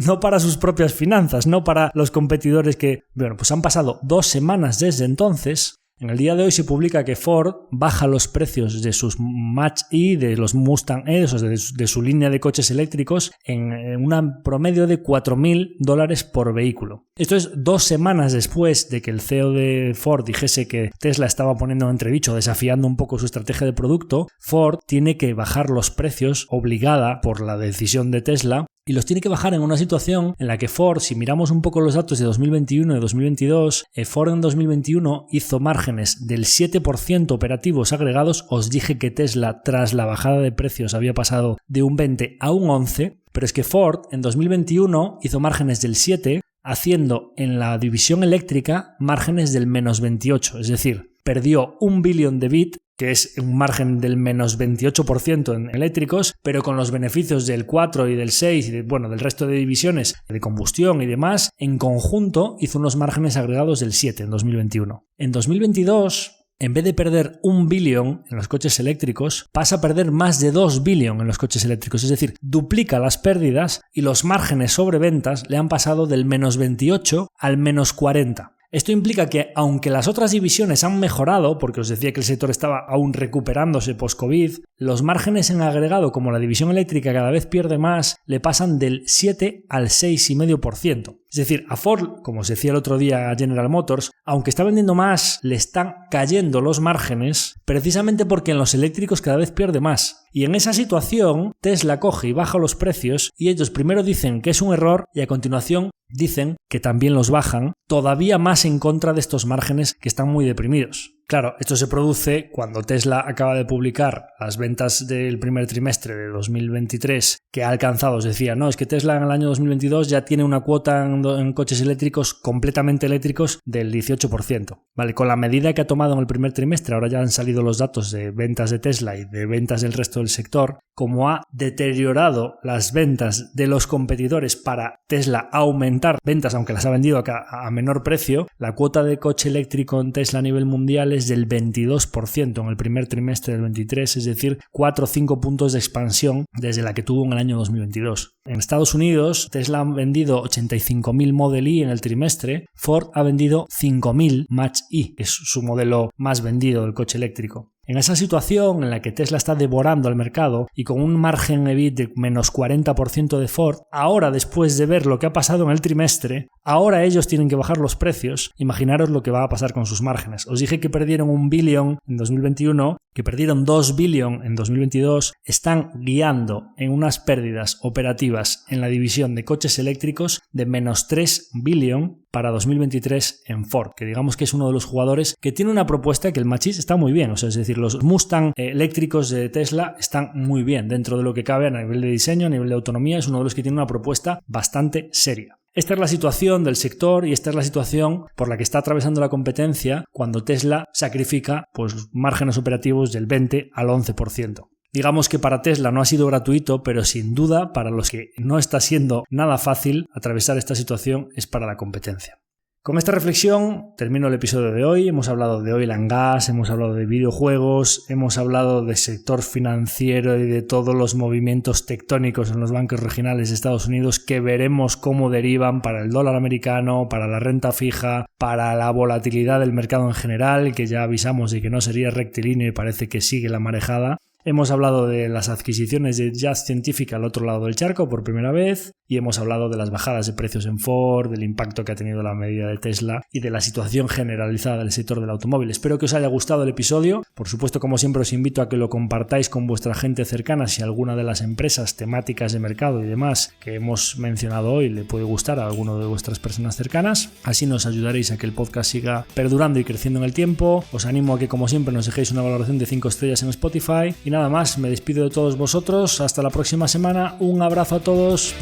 Speaker 1: no para sus propias finanzas, no para los competidores que, bueno, pues han pasado 2 semanas desde entonces. En el día de hoy se publica que Ford baja los precios de sus Mach-E, de los Mustang E, o sea, de su línea de coches eléctricos, en un promedio de $4,000 por vehículo. Esto es 2 semanas después de que el CEO de Ford dijese que Tesla estaba poniendo en entredicho, desafiando un poco su estrategia de producto. Ford tiene que bajar los precios, obligada por la decisión de Tesla, y los tiene que bajar en una situación en la que Ford, si miramos un poco los datos de 2021 y 2022, Ford en 2021 hizo márgenes del 7% operativos agregados. Os dije que Tesla, tras la bajada de precios, había pasado de un 20 a un 11, pero es que Ford en 2021 hizo márgenes del 7, haciendo en la división eléctrica márgenes del menos 28, es decir, perdió $1 billón de bit, que es un margen del menos 28% en eléctricos, pero con los beneficios del 4 y del 6 y del resto de divisiones de combustión y demás, en conjunto hizo unos márgenes agregados del 7 en 2021. En 2022, en vez de perder $1 billón en los coches eléctricos, pasa a perder más de $2 billón en los coches eléctricos, es decir, duplica las pérdidas y los márgenes sobre ventas le han pasado del menos 28 al menos 40. Esto implica que, aunque las otras divisiones han mejorado, porque os decía que el sector estaba aún recuperándose post-COVID, los márgenes en agregado, como la división eléctrica cada vez pierde más, le pasan del 7 al 6,5%. Es decir, a Ford, como os decía el otro día a General Motors, aunque está vendiendo más, le están cayendo los márgenes precisamente porque en los eléctricos cada vez pierde más. Y en esa situación, Tesla coge y baja los precios y ellos primero dicen que es un error y a continuación dicen que también los bajan, todavía más en contra de estos márgenes que están muy deprimidos. Claro, esto se produce cuando Tesla acaba de publicar las ventas del primer trimestre de 2023 que ha alcanzado. Os decía, no, es que Tesla en el año 2022 ya tiene una cuota en coches eléctricos completamente eléctricos del 18%. Vale, con la medida que ha tomado en el primer trimestre, ahora ya han salido los datos de ventas de Tesla y de ventas del resto del sector, como ha deteriorado las ventas de los competidores para Tesla aumentar ventas, aunque las ha vendido a menor precio, la cuota de coche eléctrico en Tesla a nivel mundial es del 22% en el primer trimestre del 23, es decir, 4 o 5 puntos de expansión desde la que tuvo en el año 2022. En Estados Unidos, Tesla ha vendido 85.000 Model E en el trimestre, Ford ha vendido 5.000 Mach-E, que es su modelo más vendido del coche eléctrico. En esa situación en la que Tesla está devorando al mercado y con un margen EBIT de menos 40% de Ford, ahora después de ver lo que ha pasado en el trimestre, ahora ellos tienen que bajar los precios. Imaginaros lo que va a pasar con sus márgenes. Os dije que perdieron $1 billón en 2021, que perdieron $2 billion en 2022, están guiando en unas pérdidas operativas en la división de coches eléctricos de menos $3 billion para 2023 en Ford, que digamos que es uno de los jugadores que tiene una propuesta que el Mach-E está muy bien, o sea, es decir, los Mustang eléctricos de Tesla están muy bien dentro de lo que cabe a nivel de diseño, a nivel de autonomía, es uno de los que tiene una propuesta bastante seria. Esta es la situación del sector y esta es la situación por la que está atravesando la competencia cuando Tesla sacrifica márgenes operativos del 20 al 11%. Digamos que para Tesla no ha sido gratuito, pero sin duda para los que no está siendo nada fácil atravesar esta situación es para la competencia. Con esta reflexión termino el episodio de hoy. Hemos hablado de oil and gas, hemos hablado de videojuegos, hemos hablado del sector financiero y de todos los movimientos tectónicos en los bancos regionales de Estados Unidos que veremos cómo derivan para el dólar americano, para la renta fija, para la volatilidad del mercado en general, que ya avisamos de que no sería rectilíneo y parece que sigue la marejada. Hemos hablado de las adquisiciones de Just Scientific al otro lado del charco por primera vez y hemos hablado de las bajadas de precios en Ford, del impacto que ha tenido la medida de Tesla y de la situación generalizada del sector del automóvil. Espero que os haya gustado el episodio. Por supuesto, como siempre, os invito a que lo compartáis con vuestra gente cercana si alguna de las empresas temáticas de mercado y demás que hemos mencionado hoy le puede gustar a alguno de vuestras personas cercanas. Así nos ayudaréis a que el podcast siga perdurando y creciendo en el tiempo. Os animo a que, como siempre, nos dejéis una valoración de 5 estrellas en Spotify. Y nada más, me despido de todos vosotros. Hasta la próxima semana. Un abrazo a todos.